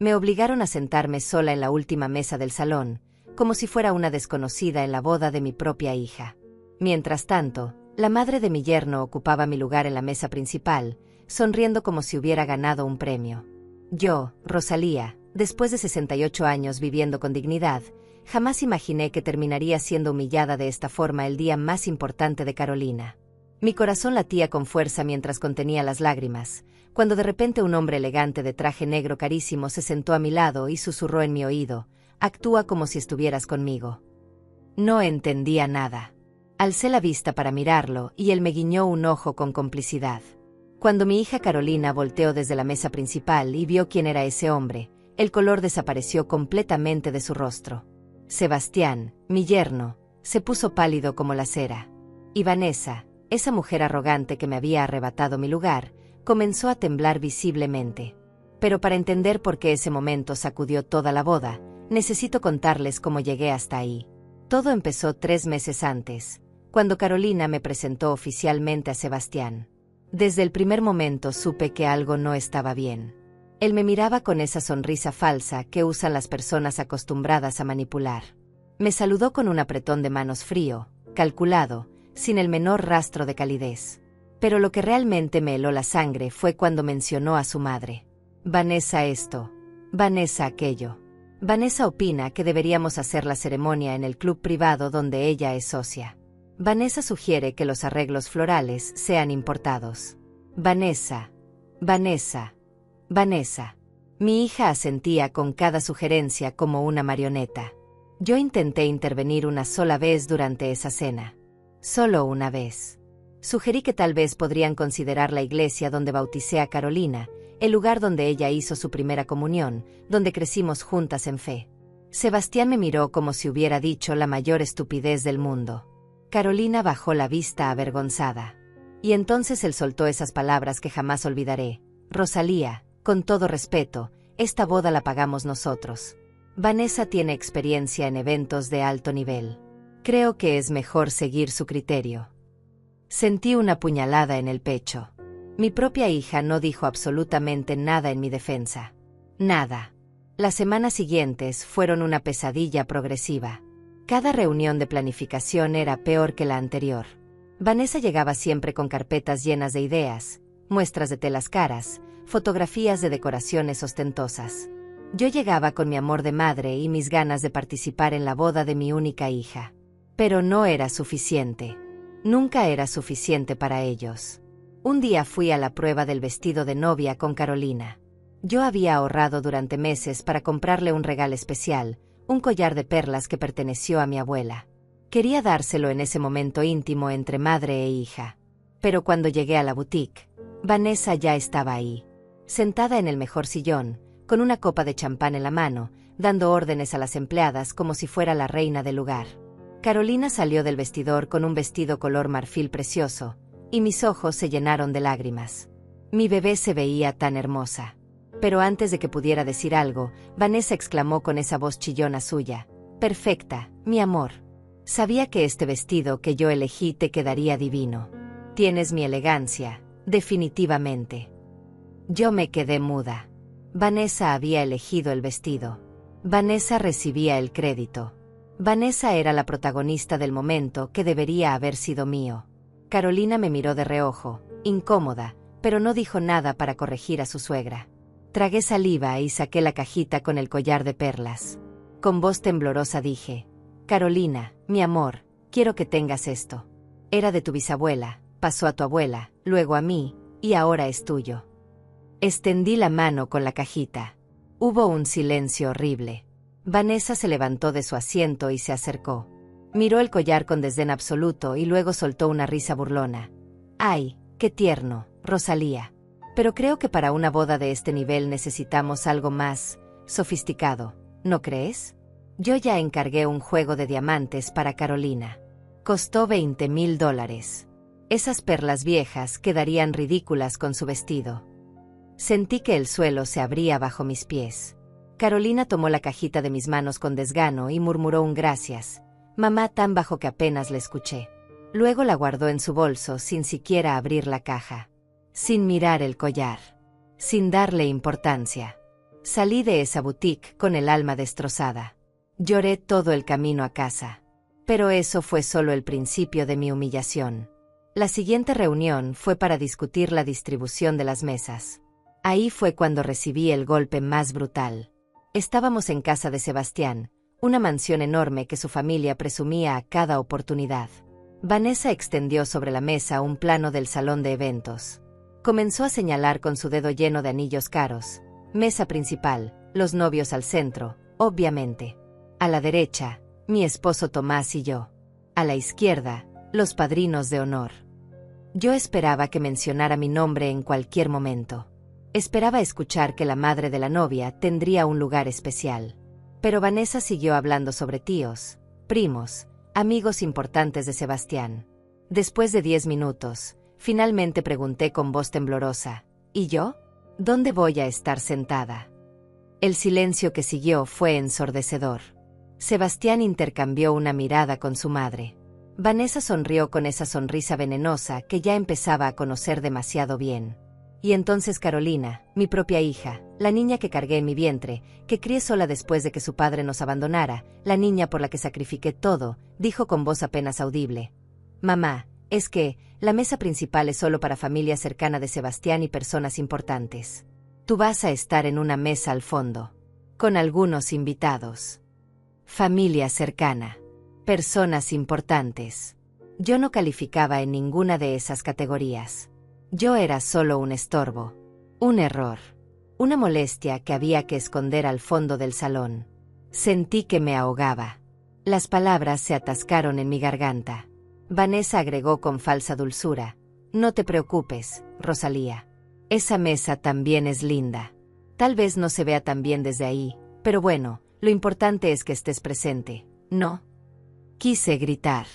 Me obligaron a sentarme sola en la última mesa del salón, como si fuera una desconocida en la boda de mi propia hija. Mientras tanto, la madre de mi yerno ocupaba mi lugar en la mesa principal, sonriendo como si hubiera ganado un premio. Yo, Rosalía, después de 68 años viviendo con dignidad, jamás imaginé que terminaría siendo humillada de esta forma el día más importante de Carolina. Mi corazón latía con fuerza mientras contenía las lágrimas, cuando de repente un hombre elegante de traje negro carísimo se sentó a mi lado y susurró en mi oído: «Actúa como si estuvieras conmigo». No entendía nada. Alcé la vista para mirarlo y él me guiñó un ojo con complicidad. Cuando mi hija Carolina volteó desde la mesa principal y vio quién era ese hombre, el color desapareció completamente de su rostro. Sebastián, mi yerno, se puso pálido como la cera. Y Vanessa, esa mujer arrogante que me había arrebatado mi lugar, comenzó a temblar visiblemente. Pero para entender por qué ese momento sacudió toda la boda, necesito contarles cómo llegué hasta ahí. Todo empezó 3 meses antes, cuando Carolina me presentó oficialmente a Sebastián. Desde el primer momento supe que algo no estaba bien. Él me miraba con esa sonrisa falsa que usan las personas acostumbradas a manipular. Me saludó con un apretón de manos frío, calculado, sin el menor rastro de calidez. Pero lo que realmente me heló la sangre fue cuando mencionó a su madre. Vanessa esto, Vanessa aquello. Vanessa opina que deberíamos hacer la ceremonia en el club privado donde ella es socia. Vanessa sugiere que los arreglos florales sean importados. Vanessa, Vanessa, Vanessa. Mi hija asentía con cada sugerencia como una marioneta. Yo intenté intervenir una sola vez durante esa cena. Solo una vez. Sugerí que tal vez podrían considerar la iglesia donde bauticé a Carolina, el lugar donde ella hizo su primera comunión, donde crecimos juntas en fe. Sebastián me miró como si hubiera dicho la mayor estupidez del mundo. Carolina bajó la vista avergonzada. Y entonces él soltó esas palabras que jamás olvidaré. Rosalía, con todo respeto, esta boda la pagamos nosotros. Vanessa tiene experiencia en eventos de alto nivel. Creo que es mejor seguir su criterio. Sentí una puñalada en el pecho. Mi propia hija no dijo absolutamente nada en mi defensa. Nada. Las semanas siguientes fueron una pesadilla progresiva. Cada reunión de planificación era peor que la anterior. Vanessa llegaba siempre con carpetas llenas de ideas, muestras de telas caras, fotografías de decoraciones ostentosas. Yo llegaba con mi amor de madre y mis ganas de participar en la boda de mi única hija. Pero no era suficiente. Nunca era suficiente para ellos. Un día fui a la prueba del vestido de novia con Carolina. Yo había ahorrado durante meses para comprarle un regalo especial, un collar de perlas que perteneció a mi abuela. Quería dárselo en ese momento íntimo entre madre e hija. Pero cuando llegué a la boutique, Vanessa ya estaba ahí, sentada en el mejor sillón, con una copa de champán en la mano, dando órdenes a las empleadas como si fuera la reina del lugar. Carolina salió del vestidor con un vestido color marfil precioso, y mis ojos se llenaron de lágrimas. Mi bebé se veía tan hermosa. Pero antes de que pudiera decir algo, Vanessa exclamó con esa voz chillona suya: «Perfecta, mi amor. Sabía que este vestido que yo elegí te quedaría divino. Tienes mi elegancia, definitivamente». Yo me quedé muda. Vanessa había elegido el vestido. Vanessa recibía el crédito. Vanessa era la protagonista del momento que debería haber sido mío. Carolina me miró de reojo, incómoda, pero no dijo nada para corregir a su suegra. Tragué saliva y saqué la cajita con el collar de perlas. Con voz temblorosa dije: «Carolina, mi amor, quiero que tengas esto. Era de tu bisabuela, pasó a tu abuela, luego a mí, y ahora es tuyo». Extendí la mano con la cajita. Hubo un silencio horrible. Vanessa se levantó de su asiento y se acercó. Miró el collar con desdén absoluto y luego soltó una risa burlona. «Ay, qué tierno, Rosalía. Pero creo que para una boda de este nivel necesitamos algo más sofisticado, ¿no crees? Yo ya encargué un juego de diamantes para Carolina. Costó $20,000. Esas perlas viejas quedarían ridículas con su vestido». Sentí que el suelo se abría bajo mis pies. Carolina tomó la cajita de mis manos con desgano y murmuró un gracias, mamá, tan bajo que apenas la escuché. Luego la guardó en su bolso sin siquiera abrir la caja. Sin mirar el collar. Sin darle importancia. Salí de esa boutique con el alma destrozada. Lloré todo el camino a casa. Pero eso fue solo el principio de mi humillación. La siguiente reunión fue para discutir la distribución de las mesas. Ahí fue cuando recibí el golpe más brutal. Estábamos en casa de Sebastián, una mansión enorme que su familia presumía a cada oportunidad. Vanessa extendió sobre la mesa un plano del salón de eventos. Comenzó a señalar con su dedo lleno de anillos caros. Mesa principal, los novios al centro, obviamente. A la derecha, mi esposo Tomás y yo. A la izquierda, los padrinos de honor. Yo esperaba que mencionara mi nombre en cualquier momento. Esperaba escuchar que la madre de la novia tendría un lugar especial. Pero Vanessa siguió hablando sobre tíos, primos, amigos importantes de Sebastián. Después de 10 minutos, finalmente pregunté con voz temblorosa, ¿y yo? ¿Dónde voy a estar sentada? El silencio que siguió fue ensordecedor. Sebastián intercambió una mirada con su madre. Vanessa sonrió con esa sonrisa venenosa que ya empezaba a conocer demasiado bien. Y entonces Carolina, mi propia hija, la niña que cargué en mi vientre, que crié sola después de que su padre nos abandonara, la niña por la que sacrifiqué todo, dijo con voz apenas audible: «Mamá, es que la mesa principal es solo para familia cercana de Sebastián y personas importantes. Tú vas a estar en una mesa al fondo, con algunos invitados. Familia cercana. Personas importantes». Yo no calificaba en ninguna de esas categorías. Yo era solo un estorbo, un error, una molestia que había que esconder al fondo del salón. Sentí que me ahogaba. Las palabras se atascaron en mi garganta. Vanessa agregó con falsa dulzura: «No te preocupes, Rosalía. Esa mesa también es linda. Tal vez no se vea tan bien desde ahí, pero bueno, lo importante es que estés presente, ¿no?». Quise gritar.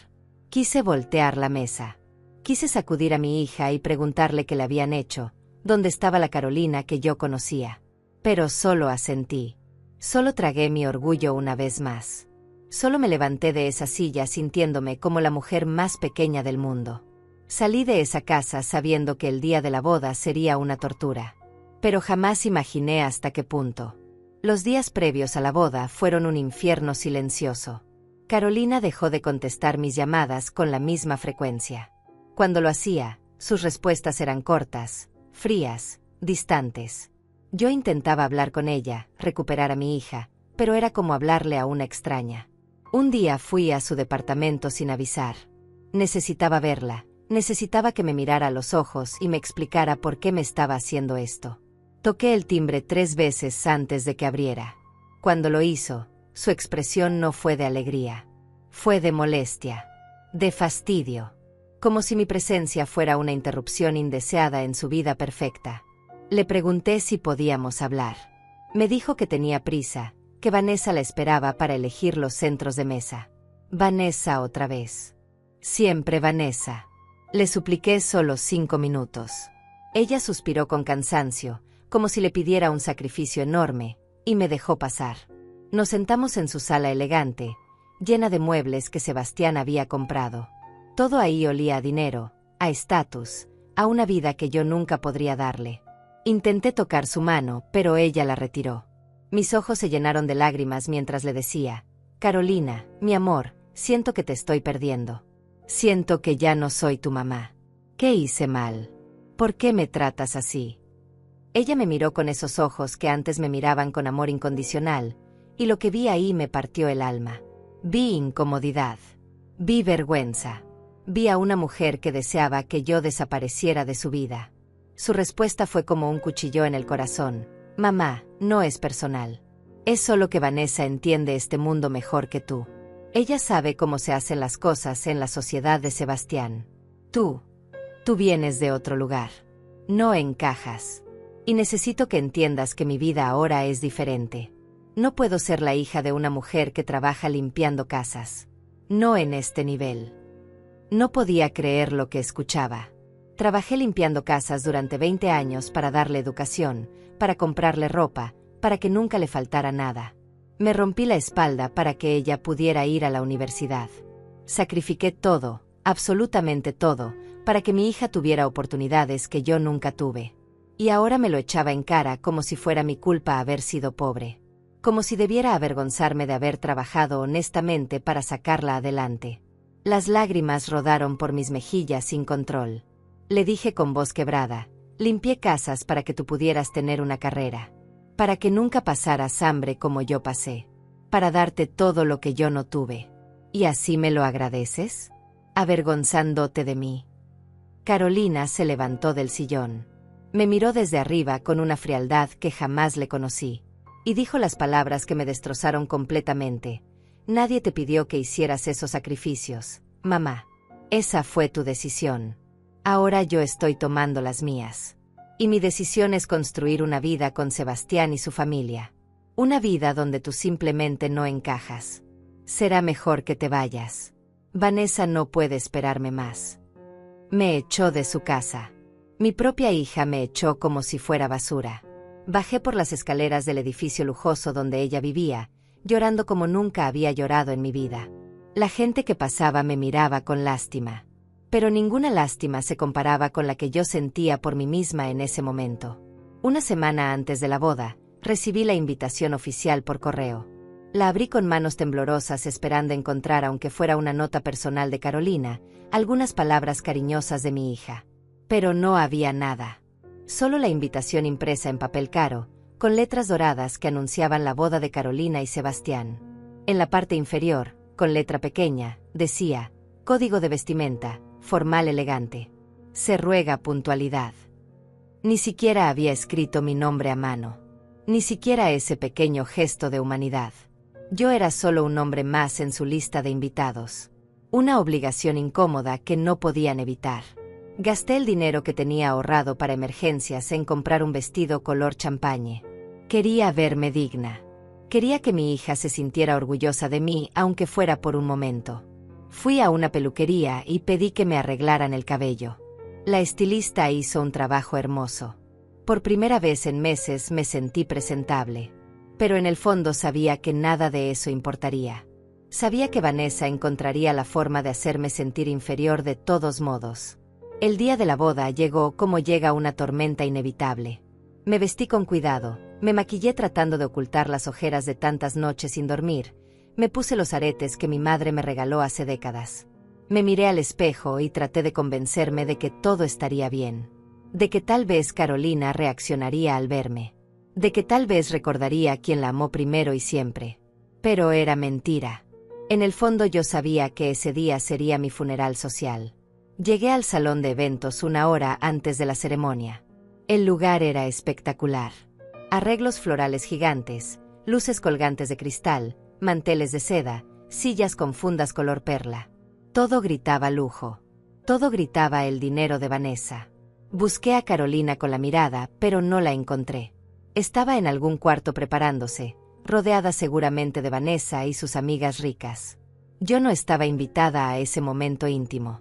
Quise voltear la mesa. Quise sacudir a mi hija y preguntarle qué le habían hecho, dónde estaba la Carolina que yo conocía. Pero solo asentí. Solo tragué mi orgullo una vez más. Solo me levanté de esa silla sintiéndome como la mujer más pequeña del mundo. Salí de esa casa sabiendo que el día de la boda sería una tortura. Pero jamás imaginé hasta qué punto. Los días previos a la boda fueron un infierno silencioso. Carolina dejó de contestar mis llamadas con la misma frecuencia. Cuando lo hacía, sus respuestas eran cortas, frías, distantes. Yo intentaba hablar con ella, recuperar a mi hija, pero era como hablarle a una extraña. Un día fui a su departamento sin avisar. Necesitaba verla, necesitaba que me mirara a los ojos y me explicara por qué me estaba haciendo esto. Toqué el timbre 3 veces antes de que abriera. Cuando lo hizo, su expresión no fue de alegría. Fue de molestia, de fastidio. Como si mi presencia fuera una interrupción indeseada en su vida perfecta. Le pregunté si podíamos hablar. Me dijo que tenía prisa, que Vanessa la esperaba para elegir los centros de mesa. Vanessa otra vez. Siempre Vanessa. Le supliqué solo 5 minutos. Ella suspiró con cansancio, como si le pidiera un sacrificio enorme, y me dejó pasar. Nos sentamos en su sala elegante, llena de muebles que Sebastián había comprado. Todo ahí olía a dinero, a estatus, a una vida que yo nunca podría darle. Intenté tocar su mano, pero ella la retiró. Mis ojos se llenaron de lágrimas mientras le decía: «Carolina, mi amor, siento que te estoy perdiendo. Siento que ya no soy tu mamá. ¿Qué hice mal? ¿Por qué me tratas así?». Ella me miró con esos ojos que antes me miraban con amor incondicional, y lo que vi ahí me partió el alma. Vi incomodidad. Vi vergüenza. Vi a una mujer que deseaba que yo desapareciera de su vida. Su respuesta fue como un cuchillo en el corazón: «Mamá, no es personal. Es solo que Vanessa entiende este mundo mejor que tú. Ella sabe cómo se hacen las cosas en la sociedad de Sebastián. Tú vienes de otro lugar. No encajas. Y necesito que entiendas que mi vida ahora es diferente. No puedo ser la hija de una mujer que trabaja limpiando casas. No en este nivel». No podía creer lo que escuchaba. Trabajé limpiando casas durante 20 años para darle educación, para comprarle ropa, para que nunca le faltara nada. Me rompí la espalda para que ella pudiera ir a la universidad. Sacrifiqué todo, absolutamente todo, para que mi hija tuviera oportunidades que yo nunca tuve. Y ahora me lo echaba en cara como si fuera mi culpa haber sido pobre. Como si debiera avergonzarme de haber trabajado honestamente para sacarla adelante. Las lágrimas rodaron por mis mejillas sin control. Le dije con voz quebrada: limpié casas para que tú pudieras tener una carrera. Para que nunca pasaras hambre como yo pasé. Para darte todo lo que yo no tuve. ¿Y así me lo agradeces? Avergonzándote de mí. Carolina se levantó del sillón. Me miró desde arriba con una frialdad que jamás le conocí. Y dijo las palabras que me destrozaron completamente. Nadie te pidió que hicieras esos sacrificios, mamá. Esa fue tu decisión. Ahora yo estoy tomando las mías. Y mi decisión es construir una vida con Sebastián y su familia. Una vida donde tú simplemente no encajas. Será mejor que te vayas. Vanessa no puede esperarme más. Me echó de su casa. Mi propia hija me echó como si fuera basura. Bajé por las escaleras del edificio lujoso donde ella vivía, llorando como nunca había llorado en mi vida. La gente que pasaba me miraba con lástima. Pero ninguna lástima se comparaba con la que yo sentía por mí misma en ese momento. Una semana antes de la boda, recibí la invitación oficial por correo. La abrí con manos temblorosas esperando encontrar, aunque fuera una nota personal de Carolina, algunas palabras cariñosas de mi hija. Pero no había nada. Solo la invitación impresa en papel caro, con letras doradas que anunciaban la boda de Carolina y Sebastián. En la parte inferior, con letra pequeña, decía: código de vestimenta, formal elegante. Se ruega puntualidad. Ni siquiera había escrito mi nombre a mano. Ni siquiera ese pequeño gesto de humanidad. Yo era solo un nombre más en su lista de invitados. Una obligación incómoda que no podían evitar. Gasté el dinero que tenía ahorrado para emergencias en comprar un vestido color champañe. Quería verme digna. Quería que mi hija se sintiera orgullosa de mí, aunque fuera por un momento. Fui a una peluquería y pedí que me arreglaran el cabello. La estilista hizo un trabajo hermoso. Por primera vez en meses me sentí presentable. Pero en el fondo sabía que nada de eso importaría. Sabía que Vanessa encontraría la forma de hacerme sentir inferior de todos modos. El día de la boda llegó como llega una tormenta inevitable. Me vestí con cuidado, me maquillé tratando de ocultar las ojeras de tantas noches sin dormir, me puse los aretes que mi madre me regaló hace décadas. Me miré al espejo y traté de convencerme de que todo estaría bien. De que tal vez Carolina reaccionaría al verme. De que tal vez recordaría quién la amó primero y siempre. Pero era mentira. En el fondo yo sabía que ese día sería mi funeral social. Llegué al salón de eventos una hora antes de la ceremonia. El lugar era espectacular. Arreglos florales gigantes, luces colgantes de cristal, manteles de seda, sillas con fundas color perla. Todo gritaba lujo. Todo gritaba el dinero de Vanessa. Busqué a Carolina con la mirada, pero no la encontré. Estaba en algún cuarto preparándose, rodeada seguramente de Vanessa y sus amigas ricas. Yo no estaba invitada a ese momento íntimo.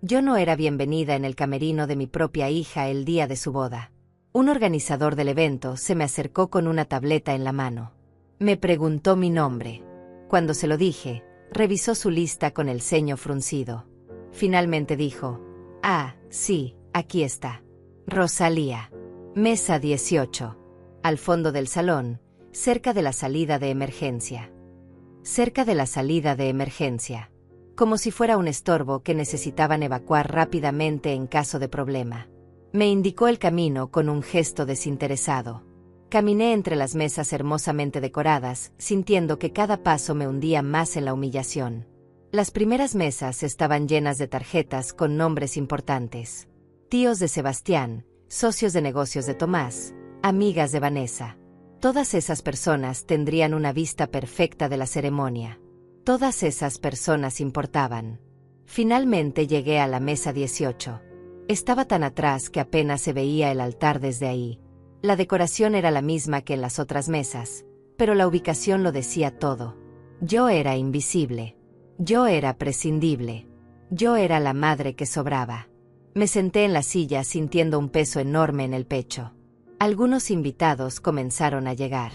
Yo no era bienvenida en el camerino de mi propia hija el día de su boda. Un organizador del evento se me acercó con una tableta en la mano. Me preguntó mi nombre. Cuando se lo dije, revisó su lista con el ceño fruncido. Finalmente dijo: ah, sí, aquí está. Rosalía. Mesa 18. Al fondo del salón, cerca de la salida de emergencia. Cerca de la salida de emergencia. Como si fuera un estorbo que necesitaban evacuar rápidamente en caso de problema. Me indicó el camino con un gesto desinteresado. Caminé entre las mesas hermosamente decoradas, sintiendo que cada paso me hundía más en la humillación. Las primeras mesas estaban llenas de tarjetas con nombres importantes. Tíos de Sebastián, socios de negocios de Tomás, amigas de Vanessa. Todas esas personas tendrían una vista perfecta de la ceremonia. Todas esas personas importaban. Finalmente llegué a la mesa 18. Estaba tan atrás que apenas se veía el altar desde ahí. La decoración era la misma que en las otras mesas, pero la ubicación lo decía todo. Yo era invisible. Yo era prescindible. Yo era la madre que sobraba. Me senté en la silla sintiendo un peso enorme en el pecho. Algunos invitados comenzaron a llegar.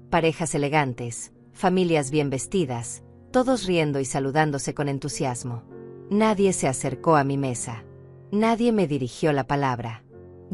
Parejas elegantes, familias bien vestidas, todos riendo y saludándose con entusiasmo. Nadie se acercó a mi mesa. Nadie me dirigió la palabra.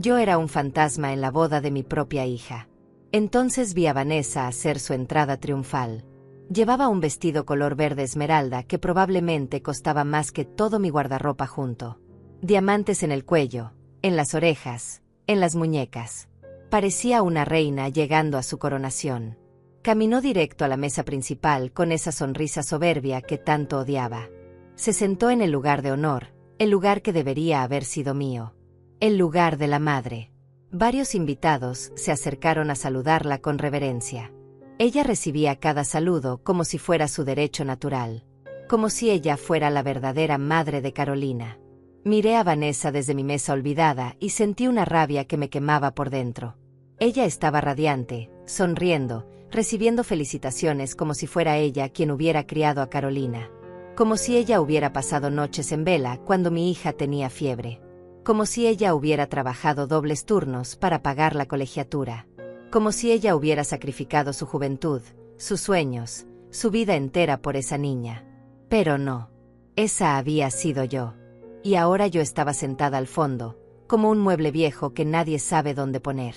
Yo era un fantasma en la boda de mi propia hija. Entonces vi a Vanessa hacer su entrada triunfal. Llevaba un vestido color verde esmeralda que probablemente costaba más que todo mi guardarropa junto. Diamantes en el cuello, en las orejas, en las muñecas. Parecía una reina llegando a su coronación. Caminó directo a la mesa principal con esa sonrisa soberbia que tanto odiaba. Se sentó en el lugar de honor, el lugar que debería haber sido mío. El lugar de la madre. Varios invitados se acercaron a saludarla con reverencia. Ella recibía cada saludo como si fuera su derecho natural. Como si ella fuera la verdadera madre de Carolina. Miré a Vanessa desde mi mesa olvidada y sentí una rabia que me quemaba por dentro. Ella estaba radiante, sonriendo, recibiendo felicitaciones como si fuera ella quien hubiera criado a Carolina. Como si ella hubiera pasado noches en vela cuando mi hija tenía fiebre. Como si ella hubiera trabajado dobles turnos para pagar la colegiatura. Como si ella hubiera sacrificado su juventud, sus sueños, su vida entera por esa niña. Pero no. Esa había sido yo. Y ahora yo estaba sentada al fondo, como un mueble viejo que nadie sabe dónde poner.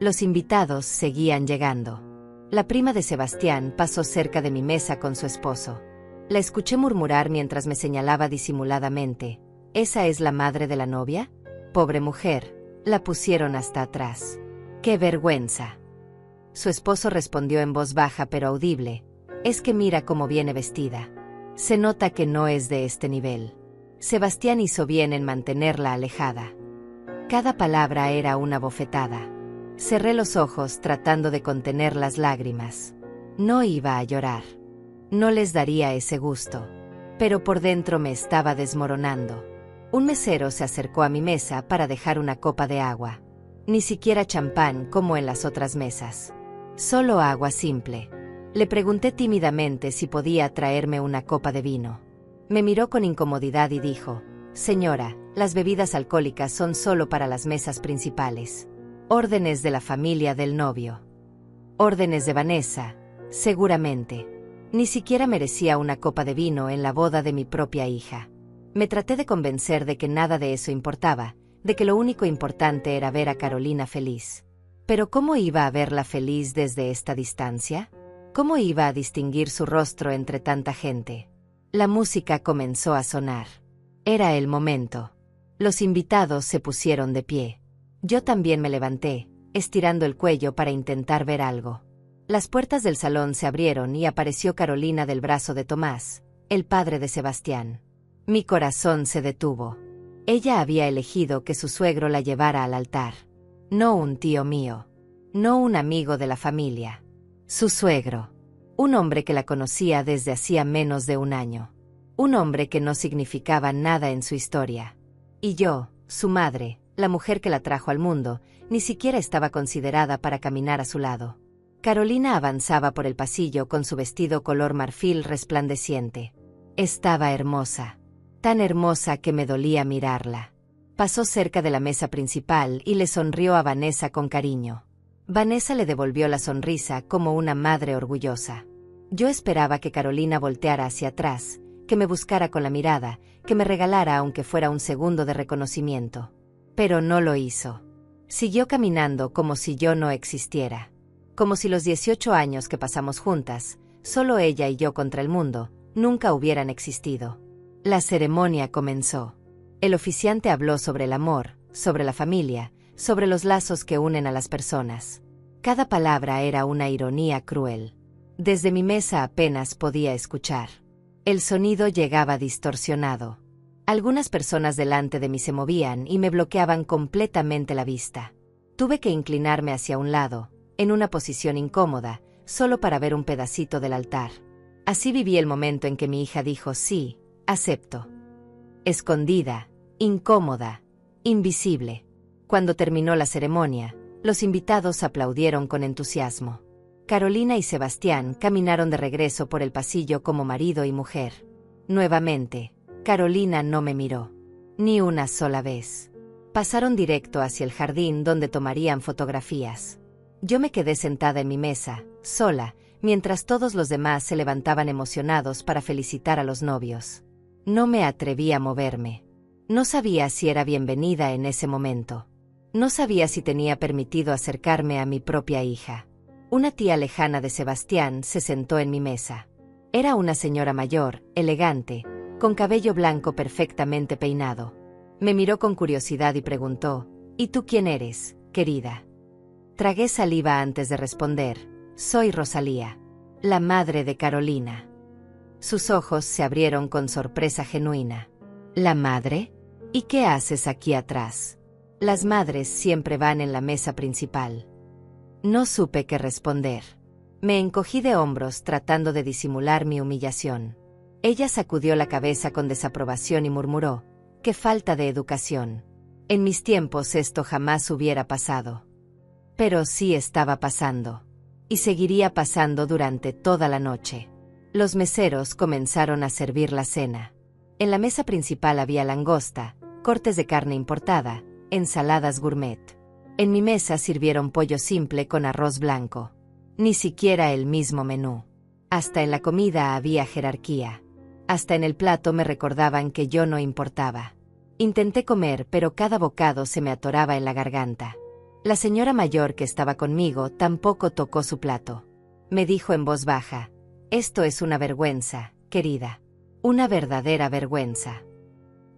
Los invitados seguían llegando. La prima de Sebastián pasó cerca de mi mesa con su esposo. La escuché murmurar mientras me señalaba disimuladamente. ¿Esa es la madre de la novia? Pobre mujer, la pusieron hasta atrás. ¡Qué vergüenza! Su esposo respondió en voz baja pero audible. Es que mira cómo viene vestida. Se nota que no es de este nivel. Sebastián hizo bien en mantenerla alejada. Cada palabra era una bofetada. Cerré los ojos tratando de contener las lágrimas. No iba a llorar. No les daría ese gusto. Pero por dentro me estaba desmoronando. Un mesero se acercó a mi mesa para dejar una copa de agua. Ni siquiera champán como en las otras mesas. Solo agua simple. Le pregunté tímidamente si podía traerme una copa de vino. Me miró con incomodidad y dijo: «Señora, las bebidas alcohólicas son solo para las mesas principales. Órdenes de la familia del novio. Órdenes de Vanessa, seguramente. Ni siquiera merecía una copa de vino en la boda de mi propia hija». Me traté de convencer de que nada de eso importaba, de que lo único importante era ver a Carolina feliz. Pero ¿cómo iba a verla feliz desde esta distancia? ¿Cómo iba a distinguir su rostro entre tanta gente? La música comenzó a sonar. Era el momento. Los invitados se pusieron de pie. Yo también me levanté, estirando el cuello para intentar ver algo. Las puertas del salón se abrieron y apareció Carolina del brazo de Tomás, el padre de Sebastián. Mi corazón se detuvo. Ella había elegido que su suegro la llevara al altar. No un tío mío. No un amigo de la familia. Su suegro. Un hombre que la conocía desde hacía menos de un año. Un hombre que no significaba nada en su historia. Y yo, su madre, la mujer que la trajo al mundo, ni siquiera estaba considerada para caminar a su lado. Carolina avanzaba por el pasillo con su vestido color marfil resplandeciente. Estaba hermosa. Tan hermosa que me dolía mirarla. Pasó cerca de la mesa principal y le sonrió a Vanessa con cariño. Vanessa le devolvió la sonrisa como una madre orgullosa. Yo esperaba que Carolina volteara hacia atrás, que me buscara con la mirada, que me regalara aunque fuera un segundo de reconocimiento. Pero no lo hizo. Siguió caminando como si yo no existiera. Como si los 18 años que pasamos juntas, solo ella y yo contra el mundo, nunca hubieran existido. La ceremonia comenzó. El oficiante habló sobre el amor, sobre la familia, sobre los lazos que unen a las personas. Cada palabra era una ironía cruel. Desde mi mesa apenas podía escuchar. El sonido llegaba distorsionado. Algunas personas delante de mí se movían y me bloqueaban completamente la vista. Tuve que inclinarme hacia un lado, en una posición incómoda, solo para ver un pedacito del altar. Así viví el momento en que mi hija dijo sí. Acepto. Escondida, incómoda, invisible. Cuando terminó la ceremonia, los invitados aplaudieron con entusiasmo. Carolina y Sebastián caminaron de regreso por el pasillo como marido y mujer. Nuevamente, Carolina no me miró. Ni una sola vez. Pasaron directo hacia el jardín donde tomarían fotografías. Yo me quedé sentada en mi mesa, sola, mientras todos los demás se levantaban emocionados para felicitar a los novios. No me atreví a moverme. No sabía si era bienvenida en ese momento. No sabía si tenía permitido acercarme a mi propia hija. Una tía lejana de Sebastián se sentó en mi mesa. Era una señora mayor, elegante, con cabello blanco perfectamente peinado. Me miró con curiosidad y preguntó: ¿Y tú quién eres, querida? Tragué saliva antes de responder: soy Rosalía, la madre de Carolina. Sus ojos se abrieron con sorpresa genuina. ¿La madre? ¿Y qué haces aquí atrás? Las madres siempre van en la mesa principal. No supe qué responder. Me encogí de hombros tratando de disimular mi humillación. Ella sacudió la cabeza con desaprobación y murmuró: ¡qué falta de educación! En mis tiempos esto jamás hubiera pasado. Pero sí estaba pasando. Y seguiría pasando durante toda la noche. Los meseros comenzaron a servir la cena. En la mesa principal había langosta, cortes de carne importada, ensaladas gourmet. En mi mesa sirvieron pollo simple con arroz blanco. Ni siquiera el mismo menú. Hasta en la comida había jerarquía. Hasta en el plato me recordaban que yo no importaba. Intenté comer, pero cada bocado se me atoraba en la garganta. La señora mayor que estaba conmigo tampoco tocó su plato. Me dijo en voz baja: esto es una vergüenza, querida. Una verdadera vergüenza.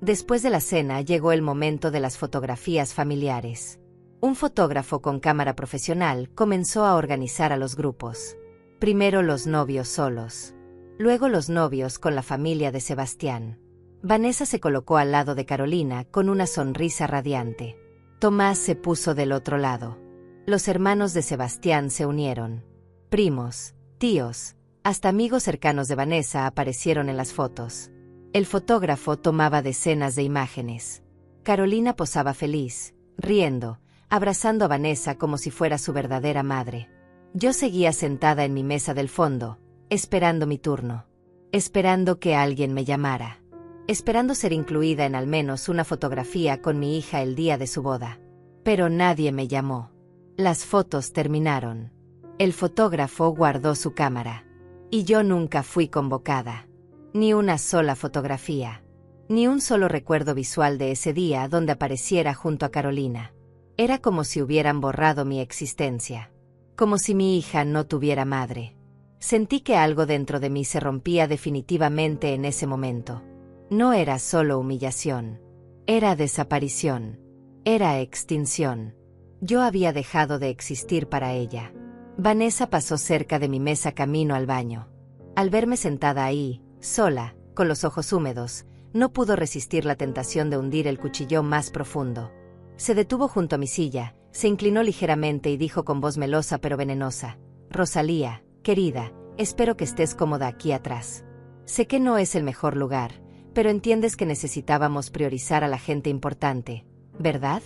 Después de la cena llegó el momento de las fotografías familiares. Un fotógrafo con cámara profesional comenzó a organizar a los grupos. Primero los novios solos. Luego los novios con la familia de Sebastián. Vanessa se colocó al lado de Carolina con una sonrisa radiante. Tomás se puso del otro lado. Los hermanos de Sebastián se unieron. Primos, tíos, hasta amigos cercanos de Vanessa aparecieron en las fotos. El fotógrafo tomaba decenas de imágenes. Carolina posaba feliz, riendo, abrazando a Vanessa como si fuera su verdadera madre. Yo seguía sentada en mi mesa del fondo, esperando mi turno. Esperando que alguien me llamara. Esperando ser incluida en al menos una fotografía con mi hija el día de su boda. Pero nadie me llamó. Las fotos terminaron. El fotógrafo guardó su cámara. Y yo nunca fui convocada. Ni una sola fotografía. Ni un solo recuerdo visual de ese día donde apareciera junto a Carolina. Era como si hubieran borrado mi existencia. Como si mi hija no tuviera madre. Sentí que algo dentro de mí se rompía definitivamente en ese momento. No era solo humillación. Era desaparición. Era extinción. Yo había dejado de existir para ella. Vanessa pasó cerca de mi mesa camino al baño. Al verme sentada ahí, sola, con los ojos húmedos, no pudo resistir la tentación de hundir el cuchillo más profundo. Se detuvo junto a mi silla, se inclinó ligeramente y dijo con voz melosa pero venenosa: Rosalía, querida, espero que estés cómoda aquí atrás. Sé que no es el mejor lugar, pero entiendes que necesitábamos priorizar a la gente importante, ¿verdad?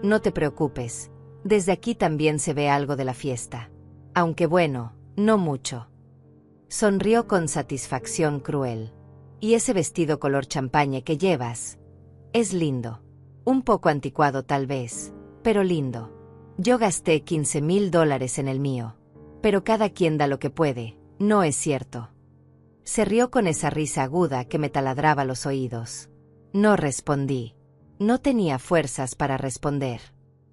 No te preocupes, desde aquí también se ve algo de la fiesta. Aunque bueno, no mucho. Sonrió con satisfacción cruel. Y ese vestido color champaña que llevas es lindo. Un poco anticuado tal vez, pero lindo. Yo gasté $15,000 en el mío. Pero cada quien da lo que puede, ¿no es cierto? Se rió con esa risa aguda que me taladraba los oídos. No respondí. No tenía fuerzas para responder.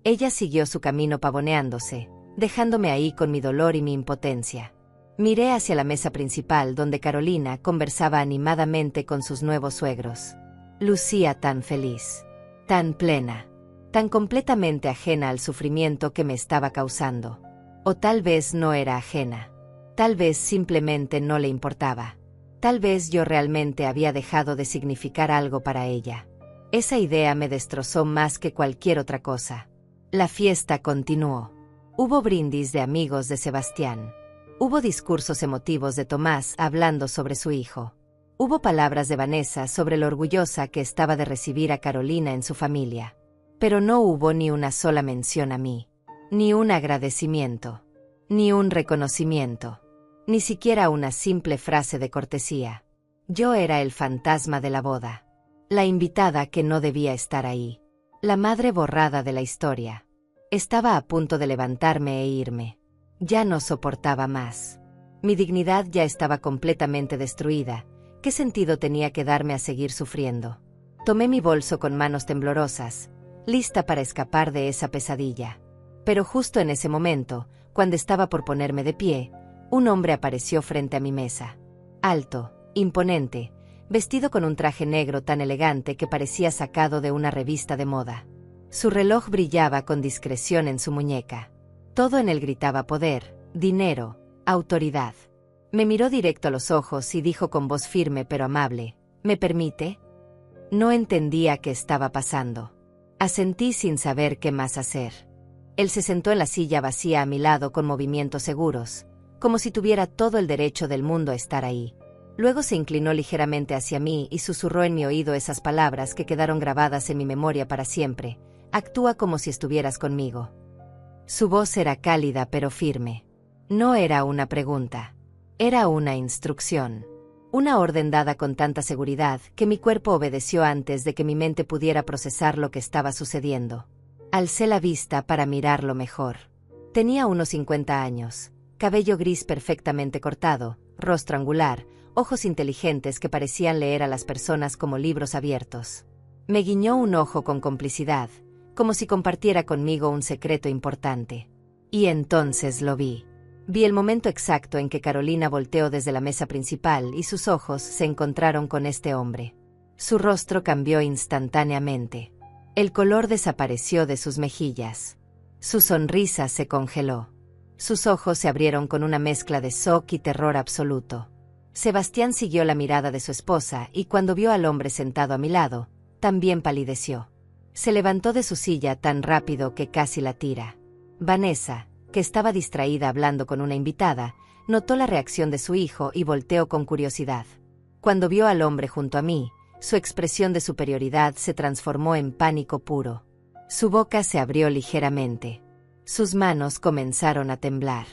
Ella siguió su camino pavoneándose, dejándome ahí con mi dolor y mi impotencia. Miré hacia la mesa principal donde Carolina conversaba animadamente con sus nuevos suegros. Lucía tan feliz, tan plena, tan completamente ajena al sufrimiento que me estaba causando. O tal vez no era ajena. Tal vez simplemente no le importaba. Tal vez yo realmente había dejado de significar algo para ella. Esa idea me destrozó más que cualquier otra cosa. La fiesta continuó. Hubo brindis de amigos de Sebastián. Hubo discursos emotivos de Tomás hablando sobre su hijo. Hubo palabras de Vanessa sobre lo orgullosa que estaba de recibir a Carolina en su familia. Pero no hubo ni una sola mención a mí. Ni un agradecimiento. Ni un reconocimiento. Ni siquiera una simple frase de cortesía. Yo era el fantasma de la boda. La invitada que no debía estar ahí. La madre borrada de la historia. Estaba a punto de levantarme e irme. Ya no soportaba más. Mi dignidad ya estaba completamente destruida. ¿Qué sentido tenía quedarme a seguir sufriendo? Tomé mi bolso con manos temblorosas, lista para escapar de esa pesadilla. Pero justo en ese momento, cuando estaba por ponerme de pie, un hombre apareció frente a mi mesa. Alto, imponente, vestido con un traje negro tan elegante que parecía sacado de una revista de moda. Su reloj brillaba con discreción en su muñeca. Todo en él gritaba poder, dinero, autoridad. Me miró directo a los ojos y dijo con voz firme pero amable, ¿me permite? No entendía qué estaba pasando. Asentí sin saber qué más hacer. Él se sentó en la silla vacía a mi lado con movimientos seguros, como si tuviera todo el derecho del mundo a estar ahí. Luego se inclinó ligeramente hacia mí y susurró en mi oído esas palabras que quedaron grabadas en mi memoria para siempre. Actúa como si estuvieras conmigo. Su voz era cálida pero firme. No era una pregunta. Era una instrucción. Una orden dada con tanta seguridad que mi cuerpo obedeció antes de que mi mente pudiera procesar lo que estaba sucediendo. Alcé la vista para mirarlo mejor. Tenía unos 50 años, cabello gris perfectamente cortado, rostro angular, ojos inteligentes que parecían leer a las personas como libros abiertos. Me guiñó un ojo con complicidad, como si compartiera conmigo un secreto importante. Y entonces lo vi. Vi el momento exacto en que Carolina volteó desde la mesa principal y sus ojos se encontraron con este hombre. Su rostro cambió instantáneamente. El color desapareció de sus mejillas. Su sonrisa se congeló. Sus ojos se abrieron con una mezcla de shock y terror absoluto. Sebastián siguió la mirada de su esposa y cuando vio al hombre sentado a mi lado, también palideció. Se levantó de su silla tan rápido que casi la tira. Vanessa, que estaba distraída hablando con una invitada, notó la reacción de su hijo y volteó con curiosidad. Cuando vio al hombre junto a mí, su expresión de superioridad se transformó en pánico puro. Su boca se abrió ligeramente. Sus manos comenzaron a temblar.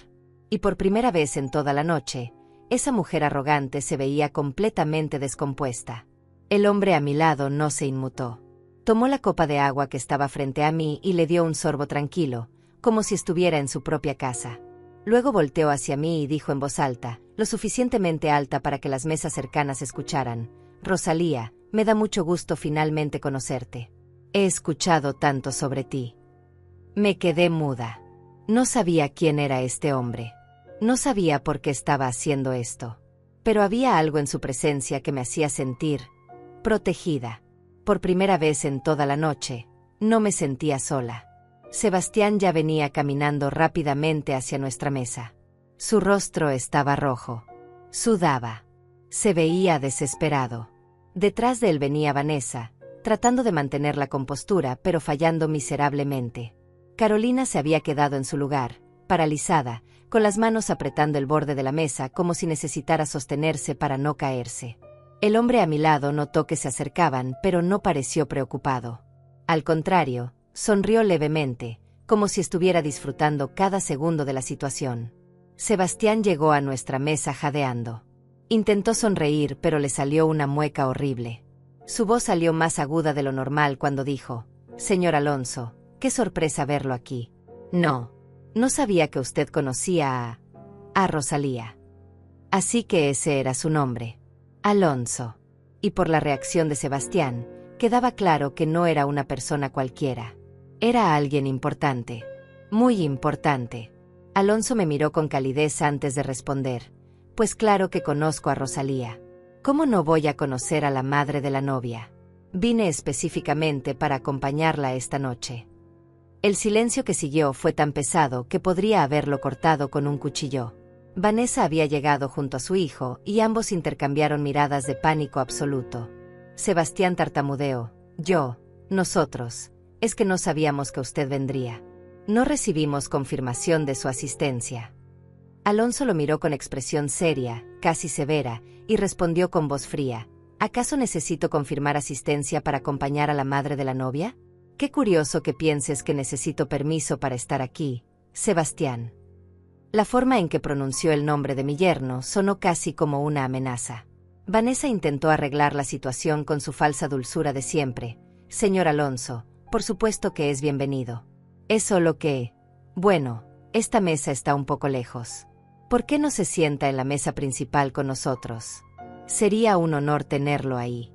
Y por primera vez en toda la noche, esa mujer arrogante se veía completamente descompuesta. El hombre a mi lado no se inmutó. Tomó la copa de agua que estaba frente a mí y le dio un sorbo tranquilo, como si estuviera en su propia casa. Luego volteó hacia mí y dijo en voz alta, lo suficientemente alta para que las mesas cercanas escucharan, Rosalía, me da mucho gusto finalmente conocerte. He escuchado tanto sobre ti. Me quedé muda. No sabía quién era este hombre. No sabía por qué estaba haciendo esto. Pero había algo en su presencia que me hacía sentir protegida. Por primera vez en toda la noche, no me sentía sola. Sebastián ya venía caminando rápidamente hacia nuestra mesa. Su rostro estaba rojo. Sudaba. Se veía desesperado. Detrás de él venía Vanessa, tratando de mantener la compostura pero fallando miserablemente. Carolina se había quedado en su lugar, paralizada, con las manos apretando el borde de la mesa como si necesitara sostenerse para no caerse. El hombre a mi lado notó que se acercaban pero no pareció preocupado. Al contrario, sonrió levemente, como si estuviera disfrutando cada segundo de la situación. Sebastián llegó a nuestra mesa jadeando. Intentó sonreír, pero le salió una mueca horrible. Su voz salió más aguda de lo normal cuando dijo, «Señor Alonso, qué sorpresa verlo aquí. No sabía que usted conocía a Rosalía. Así que ese era su nombre, Alonso». Y por la reacción de Sebastián, quedaba claro que no era una persona cualquiera. Era alguien importante. Muy importante. Alonso me miró con calidez antes de responder. Pues claro que conozco a Rosalía. ¿Cómo no voy a conocer a la madre de la novia? Vine específicamente para acompañarla esta noche. El silencio que siguió fue tan pesado que podría haberlo cortado con un cuchillo. Vanessa había llegado junto a su hijo y ambos intercambiaron miradas de pánico absoluto. Sebastián tartamudeó. Nosotros. Es que no sabíamos que usted vendría. No recibimos confirmación de su asistencia. Alonso lo miró con expresión seria, casi severa, y respondió con voz fría. ¿Acaso necesito confirmar asistencia para acompañar a la madre de la novia? Qué curioso que pienses que necesito permiso para estar aquí, Sebastián. La forma en que pronunció el nombre de mi yerno sonó casi como una amenaza. Vanessa intentó arreglar la situación con su falsa dulzura de siempre. Señor Alonso, por supuesto que es bienvenido. Es solo que, bueno, esta mesa está un poco lejos. ¿Por qué no se sienta en la mesa principal con nosotros? Sería un honor tenerlo ahí.